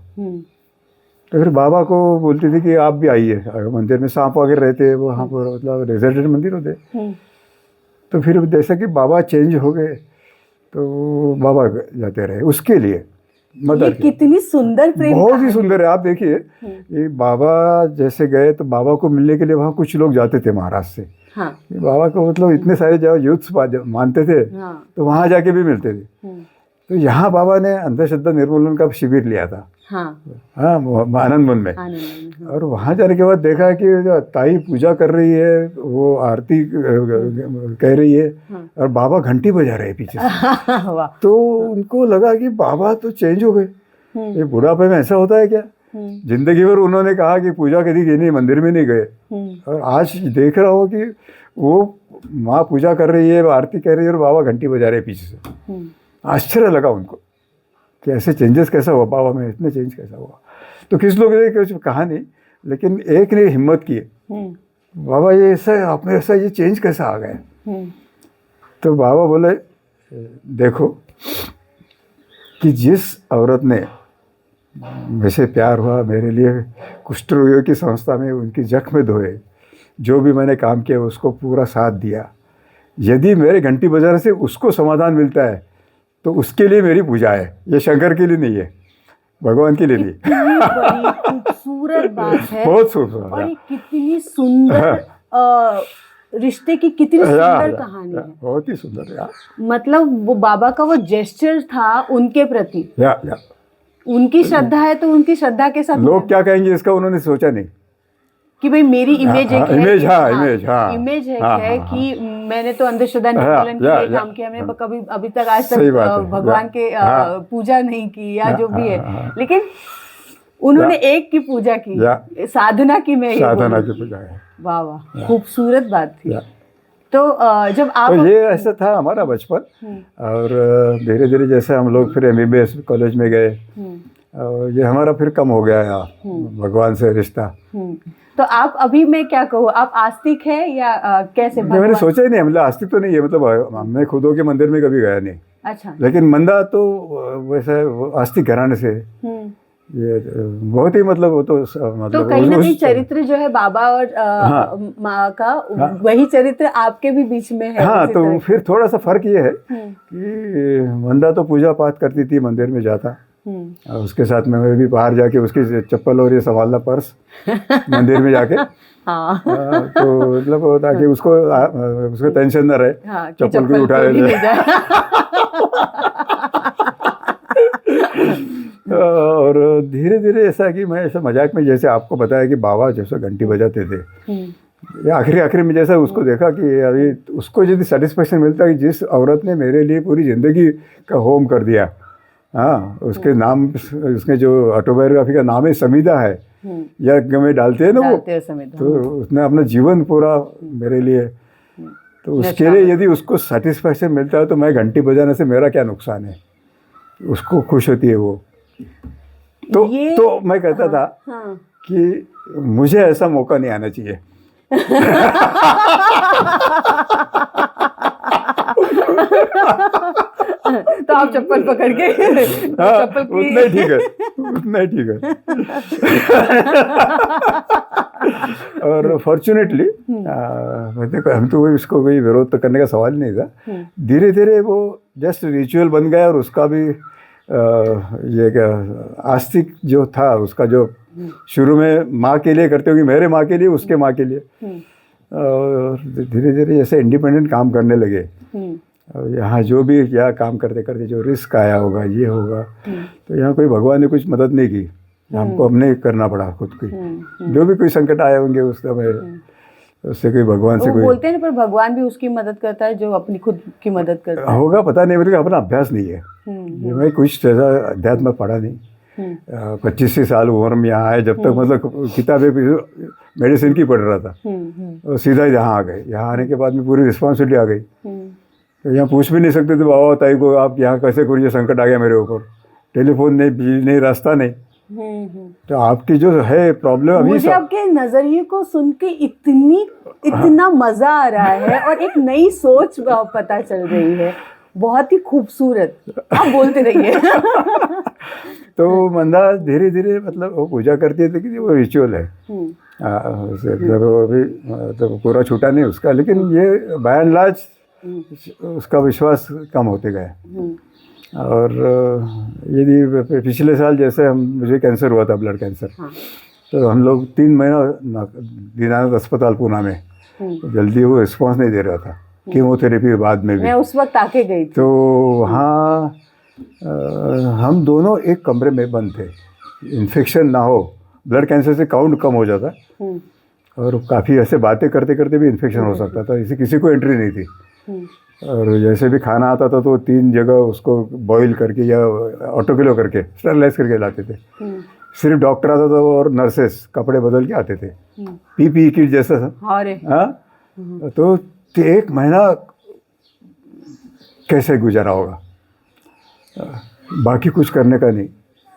तो फिर बाबा को बोलती थी कि आप भी आइए, मंदिर में सांप वगैरह रहते, वहाँ पर मतलब रेजर्टेड मंदिर होते। तो फिर जैसा कि बाबा चेंज हो गए तो बाबा जाते रहे उसके लिए मदद। कितनी सुंदर प्रेम, बहुत ही सुंदर है। आप देखिए, ये बाबा जैसे गए तो बाबा को मिलने के लिए वहाँ कुछ लोग जाते थे महाराष्ट्र से। बाबा को मतलब इतने सारे जो यूथ्स मानते थे, तो वहाँ जाके भी मिलते थे। तो यहाँ बाबा ने अंधश्रद्धा निर्मूलन का शिविर लिया था। हाँ, आनंदवन में। और वहाँ जाने के बाद देखा कि जो ताई पूजा कर रही है, वो आरती कह रही है, और बाबा घंटी बजा रहे हैं पीछे से। तो उनको लगा कि बाबा तो चेंज हो गए, ये बुढ़ापे में ऐसा होता है क्या। जिंदगी भर उन्होंने कहा कि पूजा कभी की नहीं, मंदिर में नहीं गए, और आज देख रहा हो कि वो माँ पूजा कर रही है, आरती कर रही है, और बाबा घंटी बजा रहे हैं पीछे से। आश्चर्य लगा उनको कि ऐसे चेंजेस कैसा हुआ बाबा में, इतने चेंज कैसा हुआ। तो किस लोग ने कुछ कहा नहीं, लेकिन एक ने हिम्मत की, बाबा ये ऐसा आप में ऐसा ये चेंज कैसा आ गया। तो बाबा बोले, देखो कि जिस औरत ने मुझसे प्यार हुआ, मेरे लिए कुष्ठ रोगियों की संस्था में उनकी जख्म धोए, जो भी मैंने काम किया उसको पूरा साथ दिया, यदि मेरे घंटी बजाने से उसको समाधान मिलता है तो उसके लिए मेरी पूजा है। ये शंकर के लिए नहीं है, भगवान के लिए नहीं। खूबसूरत बात है, बहुत सुंदर, और कितनी सुंदर रिश्ते की कितनी सुंदर कहानी है, बहुत ही सुंदर यार। मतलब वो बाबा का वो जेस्चर था उनके प्रति, उनकी श्रद्धा है तो उनकी श्रद्धा के साथ लोग क्या कहेंगे इसका उन्होंने सोचा नहीं कि भाई मेरी इमेज है, इमेज है कि मैंने तो अंधश्रद्धा निर्मूलन के लिए काम किया, मैंने कभी अभी तक आज तक भगवान के पूजा नहीं की या जो भी है, लेकिन उन्होंने एक की पूजा की, साधना की। मैं साधना की पूजा है। वाह वाह, खूबसूरत बात थी। तो जब आप, तो ये ऐसा था हमारा बचपन, और धीरे धीरे जैसे हम लोग फिर MBBS कॉलेज में गए, और ये हमारा फिर कम हो गया भगवान से रिश्ता। तो आप अभी मैं क्या कहूँ, आप आस्तिक है या कैसे? मैंने सोचा ही नहीं, मतलब आस्तिक तो नहीं है, मतलब हमने खुद के मंदिर में कभी गया नहीं। अच्छा। लेकिन मंदा तो वैसे आस्तिक घराने से, ये बहुत ही मतलब वो तो मतलब तो कहीं ना कहीं चरित्र जो है बाबा और माँ का, वही चरित्र आपके भी बीच में है। हाँ, तो फिर थोड़ा सा फर्क ये है कि मंदा तो पूजा पाठ करती थी, मंदिर में जाता, और उसके साथ में मैं भी बाहर जाके उसकी चप्पल और ये संभालना, पर्स मंदिर में जाके। तो मतलब ताकि उसको टेंशन ना रहे, चप्पल भी उठा ले। और धीरे धीरे ऐसा कि मैं ऐसा मजाक में, जैसे आपको बताया कि बाबा जैसे घंटी बजाते थे, या आखिरी में जैसा उसको देखा कि अभी उसको यदि सेटिस्फेक्शन मिलता कि जिस औरत ने मेरे लिए पूरी ज़िंदगी का होम कर दिया, हाँ, उसके नाम, उसके जो ऑटोबायोग्राफी का नाम है समीदा है, यज्ञ में डालते हैं ना वो, तो उसने अपना जीवन पूरा मेरे लिए, तो उसके लिए यदि उसको सेटिस्फेक्शन मिलता है तो मैं घंटी बजाने से मेरा क्या नुकसान है, उसको खुश होती है वो। तो मैं कहता था कि मुझे ऐसा मौका नहीं आना चाहिए तो आप चप्पल पकड़ के हाँ, चप्पल की उतना ही ठीक है, उतना ही ठीक है। और फॉर्चुनेटली देखो, हम तो इसको कोई विरोध तो करने का सवाल ही नहीं था। धीरे धीरे वो जस्ट रिचुअल बन गया, और उसका भी ये क्या आस्तिक जो था उसका, जो शुरू में माँ के लिए करते होगी, मेरे माँ के लिए, उसके माँ के लिए, और धीरे धीरे जैसे इंडिपेंडेंट काम करने लगे, और यहाँ जो भी क्या काम करते करते जो रिस्क आया होगा, ये होगा, तो यहाँ कोई भगवान ने कुछ मदद नहीं की, हमको अपने करना पड़ा खुद की। जो भी कोई संकट आए होंगे उस समय, उससे कोई भगवान से वो कोई बोलते हैं ना, पर भगवान भी उसकी मदद करता है जो अपनी खुद की मदद करता है। होगा, पता नहीं, मेरे को अपना अभ्यास नहीं है। ये मैं कुछ ऐसा अध्यात्म में पढ़ा नहीं। 25 साल उम्र में यहाँ आए, जब तक मतलब किताबें मेडिसिन की पढ़ रहा था, और सीधा यहाँ आ गए। यहाँ आने के बाद में पूरी रिस्पॉन्सिबिलिटी आ गई। तो यहाँ पूछ भी नहीं सकते थे बाबा ताई को, आप यहाँ कैसे करिए, संकट आ गया मेरे ऊपर, टेलीफोन नहीं, बिजली नहीं, रास्ता नहीं। तो आपकी जो है प्रॉब्लम अभी मुझे आपके नजरिए को सुन के इतना मजा आ रहा है, और एक नई सोच पता चल रही है, बहुत ही खूबसूरत। आप बोलते रहिए। तो मंदा धीरे धीरे मतलब वो पूजा करती है, लेकिन वो रिचुअल है, मतलब वो अभी मतलब पूरा छूटा नहीं उसका, लेकिन ये बाय एंड लार्ज उसका विश्वास कम होते गया। और यदि पिछले साल जैसे मुझे कैंसर हुआ था, ब्लड कैंसर, तो हम लोग 3 महीना दीनानाथ अस्पताल पूना में, जल्दी वो रिस्पॉन्स नहीं दे रहा था, कीमोथेरेपी बाद में भी। मैं उस वक्त आके गई थी। तो वहाँ हम दोनों एक कमरे में बंद थे, इन्फेक्शन ना हो, ब्लड कैंसर से काउंट कम हो जाता, और काफ़ी ऐसे बातें करते करते भी इन्फेक्शन हो सकता था, इसे किसी को एंट्री नहीं थी। और जैसे भी खाना आता था तो 3 जगह उसको बॉईल करके या ऑटोक्लेव करके स्टरलाइज करके लाते थे। सिर्फ डॉक्टर आता था और नर्सेस कपड़े बदल के आते थे, पीपीई किट जैसा। हाँ, तो 1 महीना कैसे गुजारा होगा, बाकी कुछ करने का नहीं।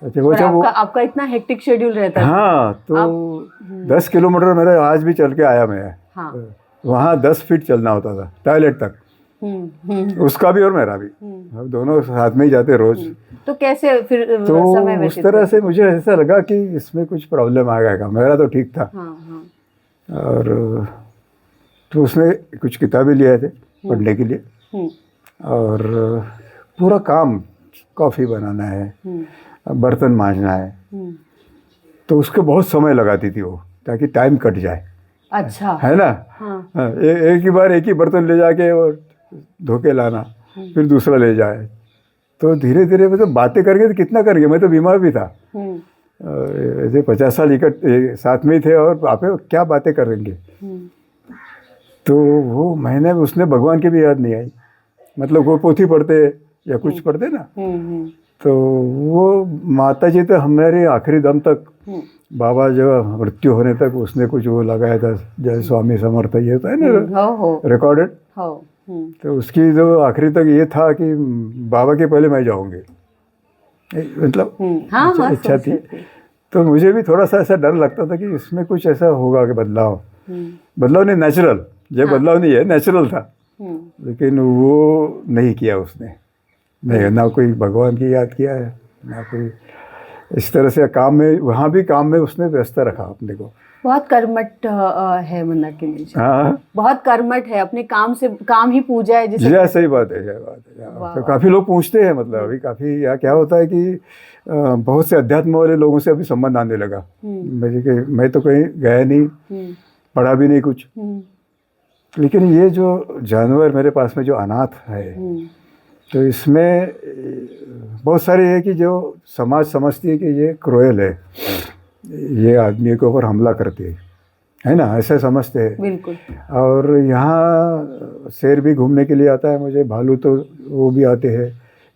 अच्छा, वो आपका इतना हेक्टिक शेड्यूल रहता है। हाँ, तो 10 किलोमीटर मेरा आज भी चल के आया मैं। हाँ। वहाँ 10 फीट चलना होता था टॉयलेट तक, उसका भी और मेरा भी, हम दोनों साथ में ही जाते रोज। तो कैसे फिर तो समय उस तरह से मुझे ऐसा लगा कि इसमें कुछ प्रॉब्लम आ गया, मेरा तो ठीक था। और तो उसने कुछ किताबें लिए थे पढ़ने के लिए, और पूरा काम, कॉफ़ी बनाना है, बर्तन मांजना है, तो उसको बहुत समय लगाती थी वो, ताकि टाइम कट जाए। अच्छा, है ना। हाँ, एक ही बार एक ही बर्तन ले जाके और धो के लाना, फिर दूसरा ले जाए। तो धीरे धीरे मतलब बातें करके तो कितना करेंगे, मैं तो बीमार भी था, ऐसे 50 साल साथ में ही थे, और आप क्या बातें करेंगे। तो वो महीने में उसने भगवान की भी याद नहीं आई, मतलब वो पोथी पढ़ते या कुछ पढ़ते ना, तो वो माता जी तो हमारे आखिरी दम तक, बाबा जो मृत्यु होने तक उसने कुछ वो लगाया था, जय स्वामी समर्थ, ये होता है ना रिकॉर्डेड। तो उसकी जो आखिरी तक ये था कि बाबा के पहले मैं जाऊंगी, मतलब इच्छा थी। तो मुझे भी थोड़ा सा ऐसा डर लगता था कि इसमें कुछ ऐसा होगा कि बदलाव नहीं, नेचुरल, ये बदलाव नहीं है, नेचुरल था। लेकिन वो नहीं किया उसने, नहीं, ना कोई भगवान की याद किया है, ना कोई इस तरह से काम में, वहाँ भी काम में उसने व्यस्त रखा अपने को। बहुत कर्मठ है मंदाकिनी जी। हाँ, बहुत कर्मठ है, अपने काम से, काम ही पूजा है जिसे। जी, सही बात है, तो काफ़ी लोग पूछते हैं, मतलब अभी काफ़ी या क्या होता है कि बहुत से अध्यात्म वाले लोगों से अभी संबंध आने लगा। मैं तो कहीं गया नहीं, पढ़ा भी नहीं कुछ, लेकिन ये जो जानवर मेरे पास में जो अनाथ है, तो इसमें बहुत सारे है कि जो समाज समझती है कि ये क्रूएल है, ये आदमी के ऊपर हमला करते है ना, ऐसा समझते हैं। बिल्कुल। और यहाँ शेर भी घूमने के लिए आता है, मुझे भालू तो वो भी आते हैं,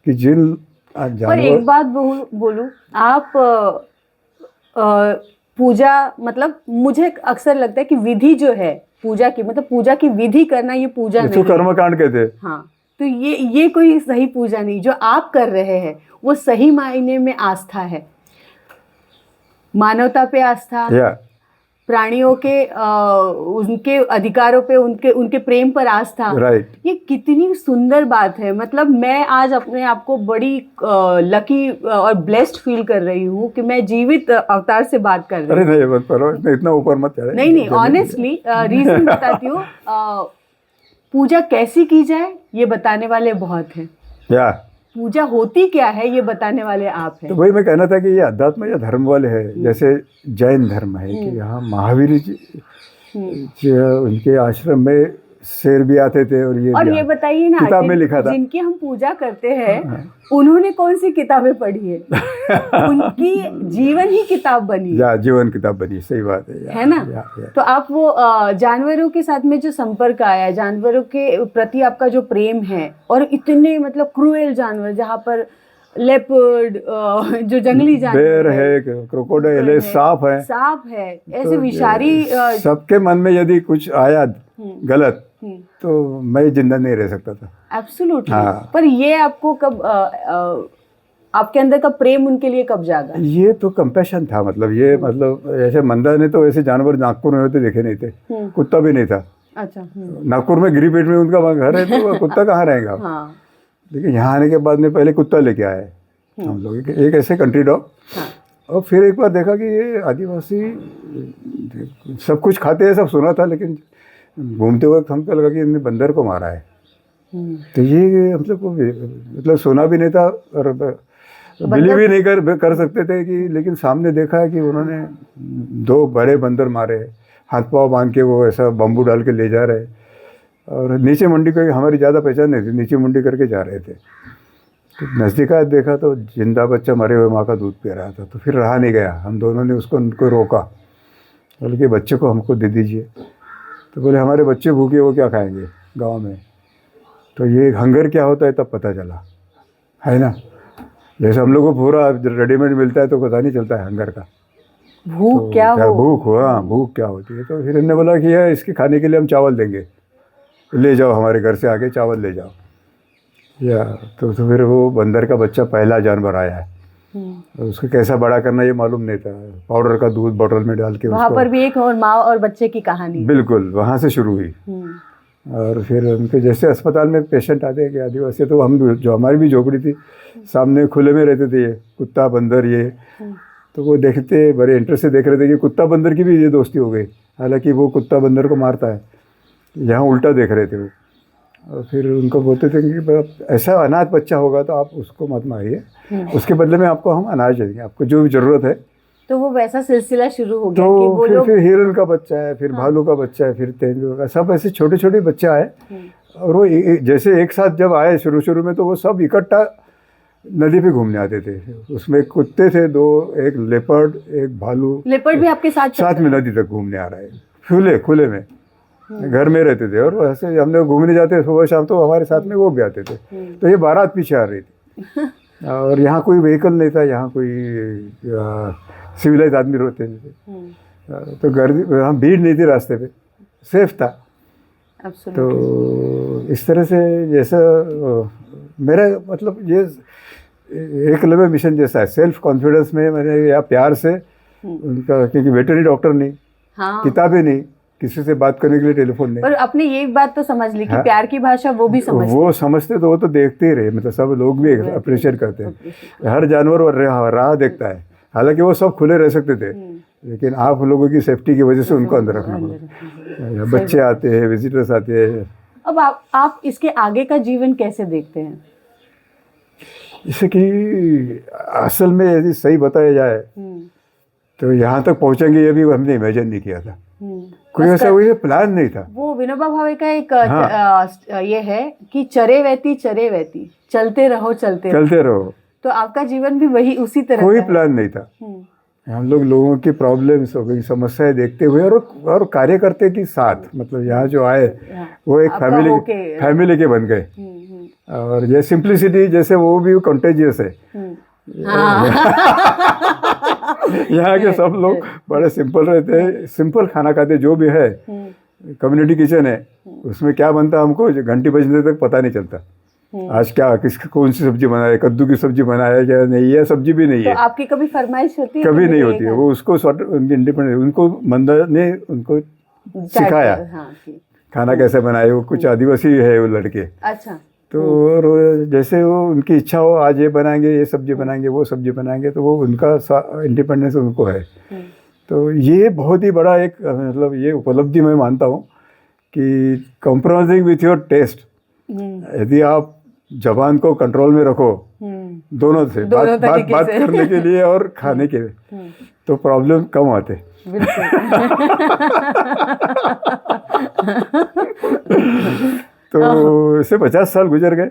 कि जिन जानवर। और एक बात बोलूं, आप पूजा, मतलब मुझे अक्सर लगता है कि विधि जो है पूजा की, मतलब पूजा की विधि करना, ये पूजा नहीं है, कर्मकांड कहते हैं। हाँ, तो ये कोई सही पूजा नहीं, जो आप कर रहे हैं वो सही मायने में आस्था है, मानवता पे आस्था, प्राणियों के उनके अधिकारों पे, उनके प्रेम पर आस्था। राइट। ये कितनी सुंदर बात है। मतलब मैं आज अपने आप को बड़ी लकी और ब्लेस्ड फील कर रही हूँ कि मैं जीवित अवतार से बात कर रही हूँ। अरे नहीं मत करो, इतना ऊपर मत चढ़े। नहीं, ऑनेस्टली रीजन बताती हूँ। पूजा कैसी की जाए ये बताने वाले बहुत हैं। या पूजा होती क्या है ये बताने वाले आप हैं। तो वही मैं कहना था कि ये अध्यात्म या धर्म वाले है, जैसे जैन धर्म है कि यहाँ महावीर जी उनके आश्रम में शेर भी आते थे और ये बताइए ना, किताब में लिखा था। जिनकी हम पूजा करते हैं उन्होंने कौन सी किताबें पढ़ी है? उनकी जीवन ही किताब बनी है। या जीवन किताब बनी, सही बात है ना। या। तो आप वो जानवरों के साथ में जो संपर्क आया, जानवरों के प्रति आपका जो प्रेम है, और इतने मतलब क्रूएल जानवर जहाँ पर लेपर्ड, जो जंगली जानवर बेर है, क्रोकोडाइल है, सांप है, ऐसे तो विषारी सबके मन में यदि कुछ आया गलत तो मैं जिंदा नहीं रह सकता था। एब्सोल्युटली। हाँ। पर ये आपको कब आपके अंदर का प्रेम उनके लिए कब जागा? ये तो कंपैशन था। मतलब ये मतलब ऐसे मंदा ने तो ऐसे जानवर नागपुर में होते देखे नहीं थे, कुत्ता भी नहीं था। अच्छा। नागपुर में गिरिपेट में उनका घर है तो कुत्ता कहाँ रहेगा। हाँ। लेकिन यहाँ आने के बाद में पहले कुत्ता लेके आए हम लोग, एक ऐसे कंट्री डॉग। हाँ। और फिर एक बार देखा कि ये आदिवासी सब कुछ खाते हैं, सब सुना था, लेकिन घूमते वक्त हमको लगा कि इन्होंने बंदर को मारा है। तो ये हम लोग को मतलब सुना भी नहीं था और बिलीव भी नहीं कर सकते थे कि, लेकिन सामने देखा है कि उन्होंने 2 बड़े बंदर मारे, हाथ पाँव बांध के वो ऐसा बम्बू डाल के ले जा रहे, और नीचे मुंडी करके, हमारी ज़्यादा पहचान नहीं थी, नीचे मुंडी करके जा रहे थे। तो नज़दीक आया, देखा तो जिंदा बच्चा मरे हुए माँ का दूध पी रहा था। तो फिर रहा नहीं गया, हम दोनों ने उनको रोका, बल्कि बच्चे को हमको दे दीजिए। तो बोले हमारे बच्चे भूखे, वो क्या खाएंगे गांव में। तो ये हंगर क्या होता है तब पता चला, है ना। जैसे हम लोग को पूरा रेडीमेड मिलता है तो पता नहीं चलता है हंगर का, भूख तो क्या हो। भूख क्या होती है। तो फिर इन्होंने बोला कि यार इसके खाने के लिए हम चावल देंगे, ले जाओ हमारे घर से आके चावल ले जाओ। या तो फिर वो बंदर का बच्चा पहला जानवर आया है, उसको कैसा बड़ा करना ये मालूम नहीं था। पाउडर का दूध बोतल में डाल के वहाँ पर भी एक और माँ और बच्चे की कहानी। बिल्कुल, वहाँ से शुरू हुई। और फिर उनके जैसे अस्पताल में पेशेंट आते हैं कि आदिवासी, तो हम जो हमारी भी झोपड़ी थी सामने खुले में रहते थे, ये कुत्ता बंदर ये, तो वो देखते बड़े इंटरेस्ट से देख रहे थे कि कुत्ता बंदर की भी ये दोस्ती हो गई। हालांकि वो कुत्ता बंदर को मारता है, यहाँ उल्टा देख रहे थे वो। और फिर उनको बोलते थे कि ऐसा अनाथ बच्चा होगा तो आप उसको मत मारिए, उसके बदले में आपको हम अनाज देंगे, आपको जो भी ज़रूरत है। तो वो वैसा सिलसिला शुरू हो गया तो कि वो फिर हिरन का बच्चा है, फिर भालू का बच्चा है, फिर तेंदुआ का, सब ऐसे छोटे छोटे बच्चे आए। और वो जैसे एक साथ जब आए शुरू में, तो वो सब इकट्ठा नदी पे घूमने आते थे। उसमें कुत्ते थे 2, एक लेपर्ड, एक भालू। लेपर्ड भी आपके साथ में नदी तक घूमने आ रहा है, खुले में। घर में रहते थे और ऐसे हम लोग घूमने जाते सुबह शाम, तो हमारे साथ में वो भी आते थे। तो ये बारात पीछे आ रही थी और यहाँ कोई व्हीकल नहीं था, यहाँ कोई सिविलाइज आदमी रहते थे, तो हम भीड़ नहीं थी रास्ते पे, सेफ था। तो इस तरह से जैसा मेरा मतलब ये एकलव्य मिशन जैसा है, सेल्फ कॉन्फिडेंस में मैंने या प्यार से उनका, क्योंकि वेटरनरी डॉक्टर नहीं, किताबें नहीं, किसी से बात करने के लिए टेलीफोन नहीं। पर आपने ये बात तो समझ ली कि प्यार की भाषा वो भी समझते तो वो तो देखते ही रहे, मतलब सब लोग भी अप्रिशिएट करते हैं। हर जानवर राह देखता है, हालांकि वो सब खुले रह सकते थे, लेकिन आप लोगों की सेफ्टी की वजह से उनको अंदर रखना पड़ा। बच्चे आते हैं, विजिटर्स आते हैं। अब आप इसके आगे का जीवन कैसे देखते हैं? जैसे कि असल में यदि सही बताया जाए तो यहाँ तक पहुँचेंगे ये भी हमने इमेजिन नहीं किया था, कोई ऐसा कोई प्लान नहीं था। वो विनोबा भावे का एक ये है कि चरे वहती चलते रहो। तो आपका जीवन भी वही उसी तरह, कोई प्लान नहीं था। हम लोगों की प्रॉब्लम्स हो गई, समस्याएं देखते हुए और कार्य करते के साथ, मतलब यहाँ जो आए वो एक फैमिली के बन गए। और ये सिंप्लिसिटी जैसे वो भी कंटेजियस है। यहाँ के सब लोग बड़े सिंपल रहते हैं, सिंपल खाना खाते, जो भी है। कम्युनिटी किचन है, उसमें क्या बनता हमको घंटी बजने तक पता नहीं चलता। आज क्या कौन सी सब्जी बनाए, कद्दू की सब्जी बनाए क्या नहीं, यह सब्जी भी नहीं तो है। आपकी कभी फरमाइश होती है? कभी नहीं होती है वो, उसको उनकी इंडिपेंडेंट, उनको मंदा ने उनको सिखाया हाँ, ठीक। खाना कैसे बनाए। वो कुछ आदिवासी है वो लड़के, अच्छा। तो जैसे वो उनकी इच्छा हो आज ये बनाएंगे, ये सब्जी बनाएंगे, वो सब्जी बनाएंगे, तो वो उनका इंडिपेंडेंस उनको है। तो ये बहुत ही बड़ा एक मतलब ये उपलब्धि मैं मानता हूँ कि कॉम्प्रोमाइजिंग विथ योर टेस्ट, यदि आप जबान को कंट्रोल में रखो दोनों से, बात करने के लिए और खाने के लिए, तो प्रॉब्लम कम आते। तो इससे 50 साल गुजर गए,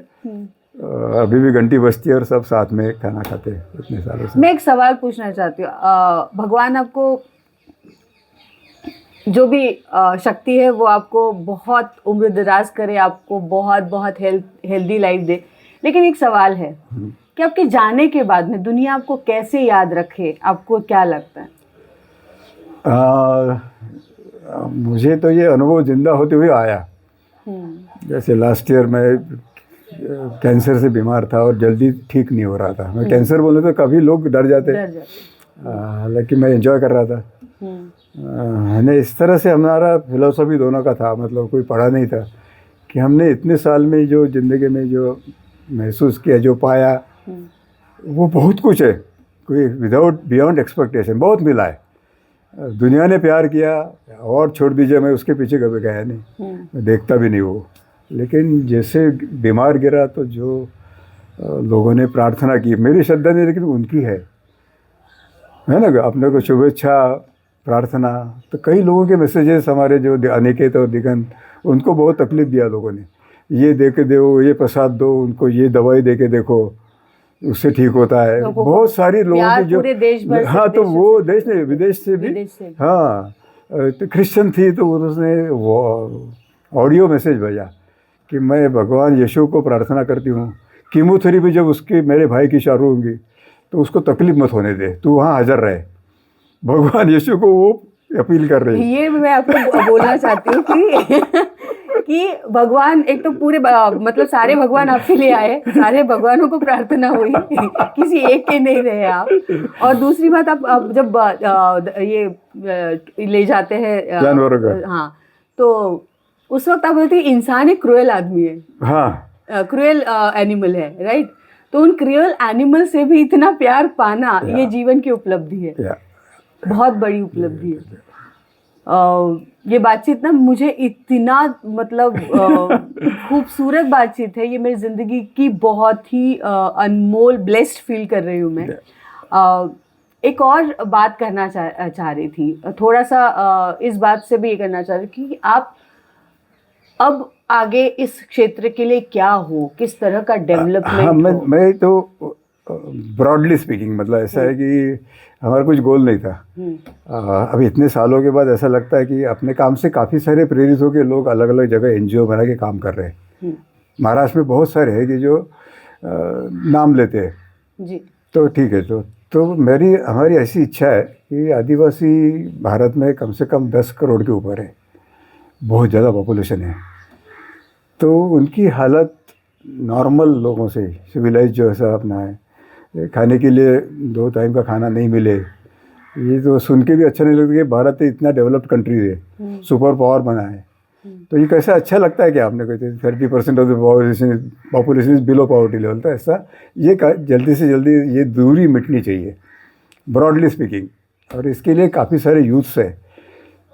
अभी भी घंटी बजती है और सब साथ में खाना खाते हैं इतने सालों से। मैं एक सवाल पूछना चाहती हूँ, भगवान आपको जो भी शक्ति है वो आपको बहुत उम्र दराज करे, आपको बहुत बहुत हेल्दी लाइफ दे, लेकिन एक सवाल है कि आपके जाने के बाद में दुनिया आपको कैसे याद रखे, आपको क्या लगता है? मुझे तो ये अनुभव जिंदा होते हुए आया। जैसे लास्ट ईयर मैं कैंसर से बीमार था और जल्दी ठीक नहीं हो रहा था। मैं कैंसर बोले तो कभी लोग डर जाते, हालांकि मैं एंजॉय कर रहा था। हमने इस तरह से, हमारा फिलोसफी दोनों का था, मतलब कोई पढ़ा नहीं था, कि हमने इतने साल में जो ज़िंदगी में जो महसूस किया, जो पाया, वो बहुत कुछ है, कोई बियॉन्ड एक्सपेक्टेशन बहुत मिला है। दुनिया ने प्यार किया और छोड़ दीजिए, मैं उसके पीछे कभी गया नहीं, मैं देखता भी नहीं वो। लेकिन जैसे बीमार गिरा तो जो लोगों ने प्रार्थना की, मेरी श्रद्धा नहीं लेकिन उनकी है ना, अपने को शुभेच्छा प्रार्थना, तो कई लोगों के मैसेजेस हमारे जो अनिकेत और दिगंत, उनको बहुत तकलीफ दिया लोगों ने, ये दे के दो, ये प्रसाद दो उनको, ये दवाई दे के देखो उससे ठीक होता है। बहुत सारी लोगों की जो देश भर, हाँ, तो वो देश नहीं विदेश से भी, हाँ, तो क्रिश्चियन थी तो उसने वो ऑडियो मैसेज भेजा कि मैं भगवान यीशु को प्रार्थना करती हूँ, कीमोथेरेपी जब उसकी मेरे भाई की चालू होंगी तो उसको तकलीफ मत होने दे, तू वहाँ हाजिर रहे। भगवान यीशु को वो अपील कर रही है। ये मैं आपको बोलना चाहती हूँ कि भगवान, एक तो पूरे मतलब सारे भगवान आपके लिए आए, सारे भगवानों को प्रार्थना हुई, किसी एक के नहीं रहे आप। और दूसरी बात, आप जब ये ले जाते हैं जानवरों का, हाँ, तो उस वक्त आप बोलते हैं इंसान एक क्रूएल आदमी है, हाँ, क्रूएल एनिमल है, राइट? तो उन क्रूएल एनिमल से भी इतना प्यार पाना, ये जीवन की उपलब्धि है, बहुत बड़ी उपलब्धि है। ये बातचीत ना मुझे इतना मतलब खूबसूरत बातचीत है, ये मेरी ज़िंदगी की बहुत ही अनमोल ब्लेस्ड फील कर रही हूँ मैं। एक और बात करना चाह रही थी, थोड़ा सा इस बात से भी ये करना चाह रही थी कि आप अब आगे इस क्षेत्र के लिए क्या हो, किस तरह का डेवलपमेंट? हाँ, मैं तो ब्रॉडली स्पीकिंग, मतलब ऐसा है कि हमारा कुछ गोल नहीं था। अभी इतने सालों के बाद ऐसा लगता है कि अपने काम से काफ़ी सारे प्रेरित होकर लोग अलग अलग जगह एनजीओ बना के काम कर रहे हैं। महाराष्ट्र में बहुत सारे हैं कि जो नाम लेते हैं जी, तो ठीक है। तो हमारी ऐसी इच्छा है कि आदिवासी भारत में कम से कम 10 करोड़ के ऊपर है, बहुत ज़्यादा पॉपुलेशन है। तो उनकी हालत नॉर्मल लोगों से, सिविलाइज जो ऐसा अपना है, खाने के लिए 2 टाइम का खाना नहीं मिले, ये तो सुन के भी अच्छा नहीं लगता कि भारत इतना डेवलप्ड कंट्री है, सुपर पावर बना है। तो ये कैसा अच्छा लगता है कि आपने कहते 30% of the population is below poverty level, तो ऐसा ये जल्दी से जल्दी ये दूरी मिटनी चाहिए, ब्रॉडली स्पीकिंग। और इसके लिए काफ़ी सारे यूथ्स है,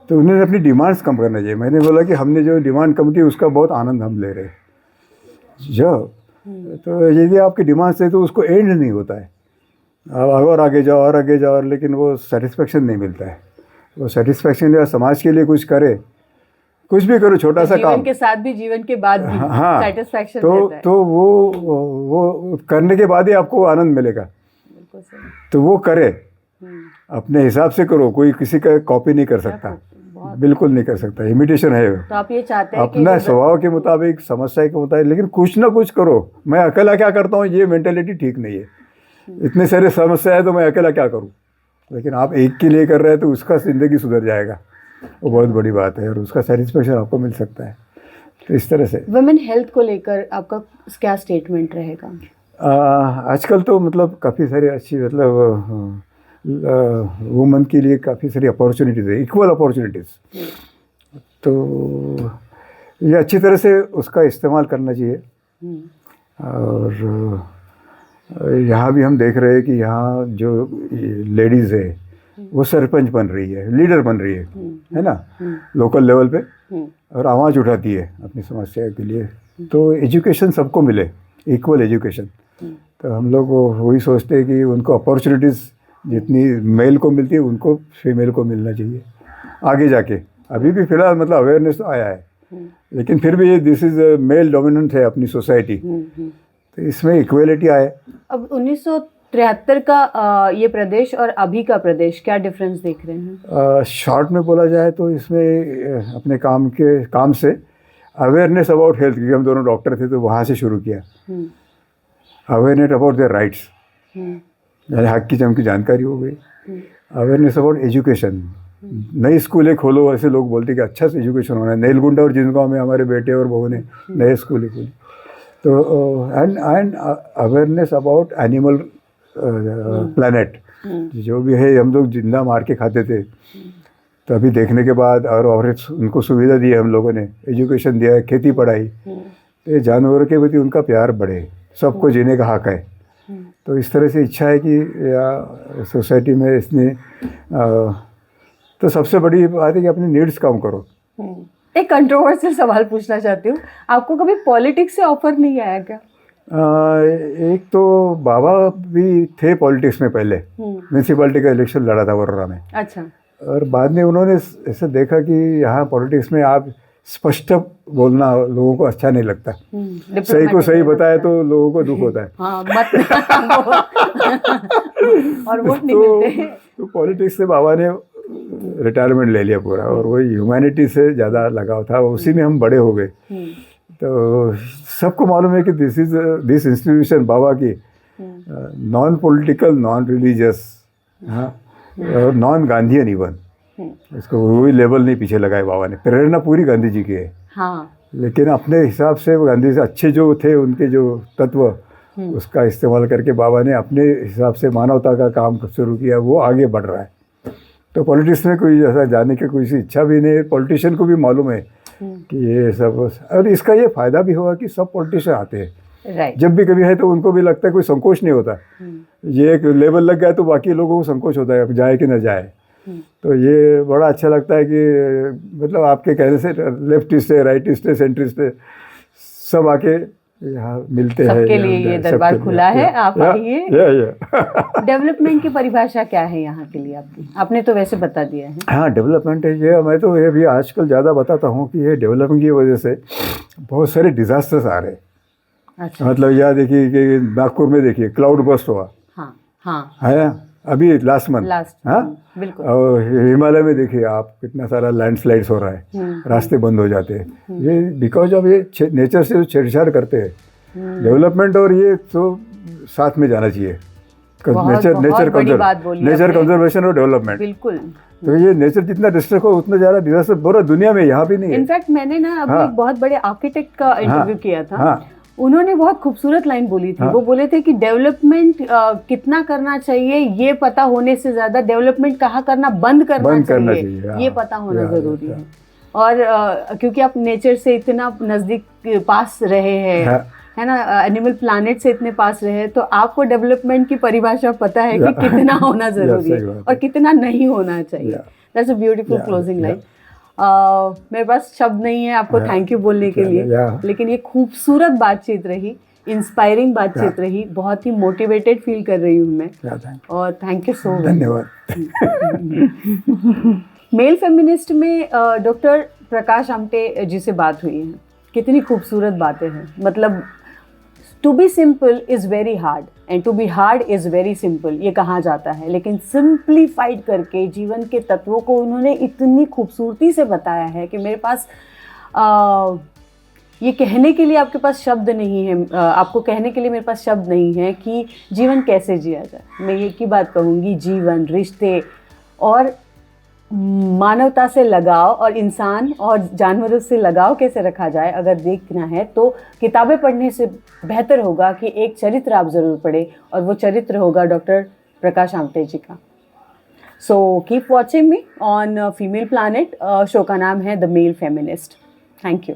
तो उन्हें अपनी डिमांड्स कम करना चाहिए। मैंने बोला कि हमने जो डिमांड कम की उसका बहुत आनंद हम ले रहे हैं जो, तो यदि आपकी डिमांड्स है तो उसको एंड नहीं होता है, आप और आगे जाओ और आगे जाओ, लेकिन वो सेटिस्फेक्शन नहीं मिलता है। वो सेटिस्फेक्शन या समाज के लिए कुछ करे, कुछ भी करो, छोटा सा काम, जीवन के साथ भी, जीवन के बाद भी सेटिस्फेक्शन रहता है। तो वो करने के बाद ही आपको आनंद मिलेगा, तो वो करे, अपने हिसाब से करो, कोई किसी का कॉपी नहीं कर सकता, बिल्कुल नहीं कर सकता, इमिटेशन है। तो आप ये चाहते हैं अपना स्वभाव के मुताबिक, समस्या के मुताबिक, लेकिन कुछ ना कुछ करो। मैं अकेला क्या करता हूँ, ये मेंटेलिटी ठीक नहीं है। इतने सारे समस्या है तो मैं अकेला क्या करूँ, लेकिन आप एक के लिए कर रहे हैं तो उसका ज़िंदगी सुधर जाएगा, वो बहुत बड़ी बात है, और उसका सेटिस्फेक्शन आपको मिल सकता है। तो इस तरह से वुमेन हेल्थ को लेकर आपका क्या स्टेटमेंट रहेगा? आजकल तो मतलब काफ़ी सारी अच्छी मतलब वुमन के लिए काफ़ी सारी अपॉर्चुनिटीज़ है, इक्वल अपॉर्चुनिटीज़। तो ये अच्छी तरह से उसका इस्तेमाल करना चाहिए। और यहाँ भी हम देख रहे हैं कि यहाँ जो लेडीज़ है वो सरपंच बन रही है, लीडर बन रही है ना, लोकल लेवल पे, और आवाज़ उठाती है अपनी समस्या के लिए। तो एजुकेशन सबको मिले, इक्वल एजुकेशन। तो हम लोग वही सोचते हैं कि उनको अपॉर्चुनिटीज़ जितनी मेल को मिलती है उनको फीमेल को मिलना चाहिए आगे जाके। अभी भी फ़िलहाल मतलब अवेयरनेस तो आया है, लेकिन फिर भी दिस इज़ मेल डोमिनेंट है अपनी सोसाइटी, तो इसमें इक्वलिटी आए। अब 1973 का ये प्रदेश और अभी का प्रदेश, क्या डिफरेंस देख रहे हैं? शॉर्ट में बोला जाए तो इसमें अपने काम से अवेयरनेस अबाउट हेल्थ, क्योंकि हम दोनों डॉक्टर थे तो वहाँ से शुरू किया। अवेयरनेस अबाउट देयर राइट्स, यानी हक की जम की जानकारी हो गई। अवेयरनेस अबाउट एजुकेशन, नई स्कूलें खोलो, ऐसे लोग बोलते कि अच्छा से एजुकेशन होना है। नेलगुंडा और जिनगांव में हमारे बेटे और बहू ने नए स्कूलें खोली। तो and awareness about animal planet, जो भी है हम लोग जिंदा मार के खाते थे, तो अभी देखने के बाद और उनको सुविधा दी है हम लोगों ने, एजुकेशन दिया है, खेती पढ़ाई, तो जानवरों के प्रति उनका प्यार बढ़े, सबको जीने का हक है। तो इस तरह से इच्छा है कि या सोसाइटी में इसने तो सबसे बड़ी बात है कि अपनी नीड्स कम करो। एक कंट्रोवर्शियल सवाल पूछना चाहती हूँ, आपको कभी पॉलिटिक्स से ऑफर नहीं आया क्या? एक तो बाबा भी थे पॉलिटिक्स में, पहले म्यूनसिपैलिटी का इलेक्शन लड़ा था वरोरा में। अच्छा। और बाद में उन्होंने ऐसे देखा कि यहाँ पॉलिटिक्स में आप स्पष्ट बोलना लोगों को अच्छा नहीं लगता, सही को सही बताए तो लोगों को दुख होता है। हाँ, और वोट नहीं मिलते। तो पॉलिटिक्स से बाबा ने रिटायरमेंट ले लिया पूरा, और वही ह्यूमैनिटी से ज़्यादा लगाव था, उसी में हम बड़े हो गए। तो सबको मालूम है कि दिस इंस्टीट्यूशन बाबा की नॉन पॉलिटिकल, नॉन रिलीजियस, हाँ, और नॉन गांधीयन इवन, इसको वही लेवल नहीं पीछे लगाए बाबा ने। प्रेरणा पूरी गांधी जी की है, हाँ, लेकिन अपने हिसाब से गांधी से अच्छे जो थे उनके जो तत्व, उसका इस्तेमाल करके बाबा ने अपने हिसाब से मानवता का काम शुरू किया, वो आगे बढ़ रहा है। तो पॉलिटिक्स में कोई ऐसा जाने की कोई सी इच्छा भी नहीं है। पॉलिटिशियन को भी मालूम है कि ये सब, और इसका ये फ़ायदा भी होगा कि सब पॉलिटिशियन आते हैं। राइट। जब भी कभी है तो उनको भी लगता है, कोई संकोच नहीं होता। ये एक लेवल लग गया तो बाकी लोगों को संकोच होता है जाए कि न जाए। तो ये बड़ा अच्छा लगता है कि मतलब आपके कहने से लेफ्टिस्ट है, राइटिस्ट है, सेंट्रिस्ट है, सब आके यहाँ मिलते हैं। सबके लिए ये दरबार खुला है, आप आइए। डेवलपमेंट की परिभाषा क्या है यहाँ के लिए आपकी? आपने तो वैसे बता दिया है। हाँ, डेवलपमेंट है ये, मैं तो ये भी आजकल ज़्यादा बताता हूँ कि ये डेवलपमेंट की वजह से बहुत सारे डिजास्टर्स आ रहे हैं। अच्छा। मतलब यहाँ देखिए कि नागपुर में देखिए क्लाउड बस्ट हुआ, हाँ हाँ, है अभी लास्ट मंथ, हाँ बिल्कुल। और हिमालय में देखिए आप कितना सारा लैंडस्लाइड्स हो रहा है, रास्ते बंद हो जाते हैं। ये बिकॉज ऑफ ये नेचर से छेड़छाड़ करते हैं। डेवलपमेंट और ये तो साथ में जाना चाहिए, नेचर कंजर्वेशन और डेवलपमेंट। बिल्कुल। तो ये नेचर जितना डिस्ट्रक्ट हो उतना ज़्यादा डिजास्टर पूरा दुनिया में, यहाँ भी नहीं है। इनफैक्ट मैंने ना अभी एक बहुत बड़े आर्किटेक्ट का इंटरव्यू किया था, उन्होंने बहुत खूबसूरत लाइन बोली थी। वो बोले थे कि डेवलपमेंट कितना करना चाहिए ये पता होने से ज्यादा डेवलपमेंट कहाँ करना बंद करना चाहिए ये पता होना जरूरी है। और क्योंकि आप नेचर से इतना नजदीक पास रहे हैं, है ना, एनिमल प्लैनेट से इतने पास रहे, तो आपको डेवलपमेंट की परिभाषा पता है कि कितना होना जरूरी है और कितना नहीं होना चाहिए। That's a beautiful closing line. मेरे पास शब्द नहीं है आपको थैंक यू बोलने के लिए, लेकिन ये खूबसूरत बातचीत रही, इंस्पायरिंग बातचीत रही, बहुत ही मोटिवेटेड फील कर रही हूँ मैं, और थैंक यू सो मच। धन्यवाद। मेल फेमिनिस्ट में डॉक्टर प्रकाश आमटे जी से बात हुई है, कितनी खूबसूरत बातें हैं। मतलब to be simple is very hard and to be hard is very simple, ये कहा जाता है, लेकिन सिंप्लीफाइड करके जीवन के तत्वों को उन्होंने इतनी खूबसूरती से बताया है कि मेरे पास ये कहने के लिए आपके पास शब्द नहीं है, आपको कहने के लिए मेरे पास शब्द नहीं है कि जीवन कैसे जिया जाए। मैं एक ही बात कहूँगी, जीवन, रिश्ते और मानवता से लगाव और इंसान और जानवरों से लगाव कैसे रखा जाए अगर देखना है तो किताबें पढ़ने से बेहतर होगा कि एक चरित्र आप ज़रूर पढ़ें और वो चरित्र होगा डॉक्टर प्रकाश आमटे जी का। So keep watching me on female planet. Show का नाम है the male feminist. Thank you.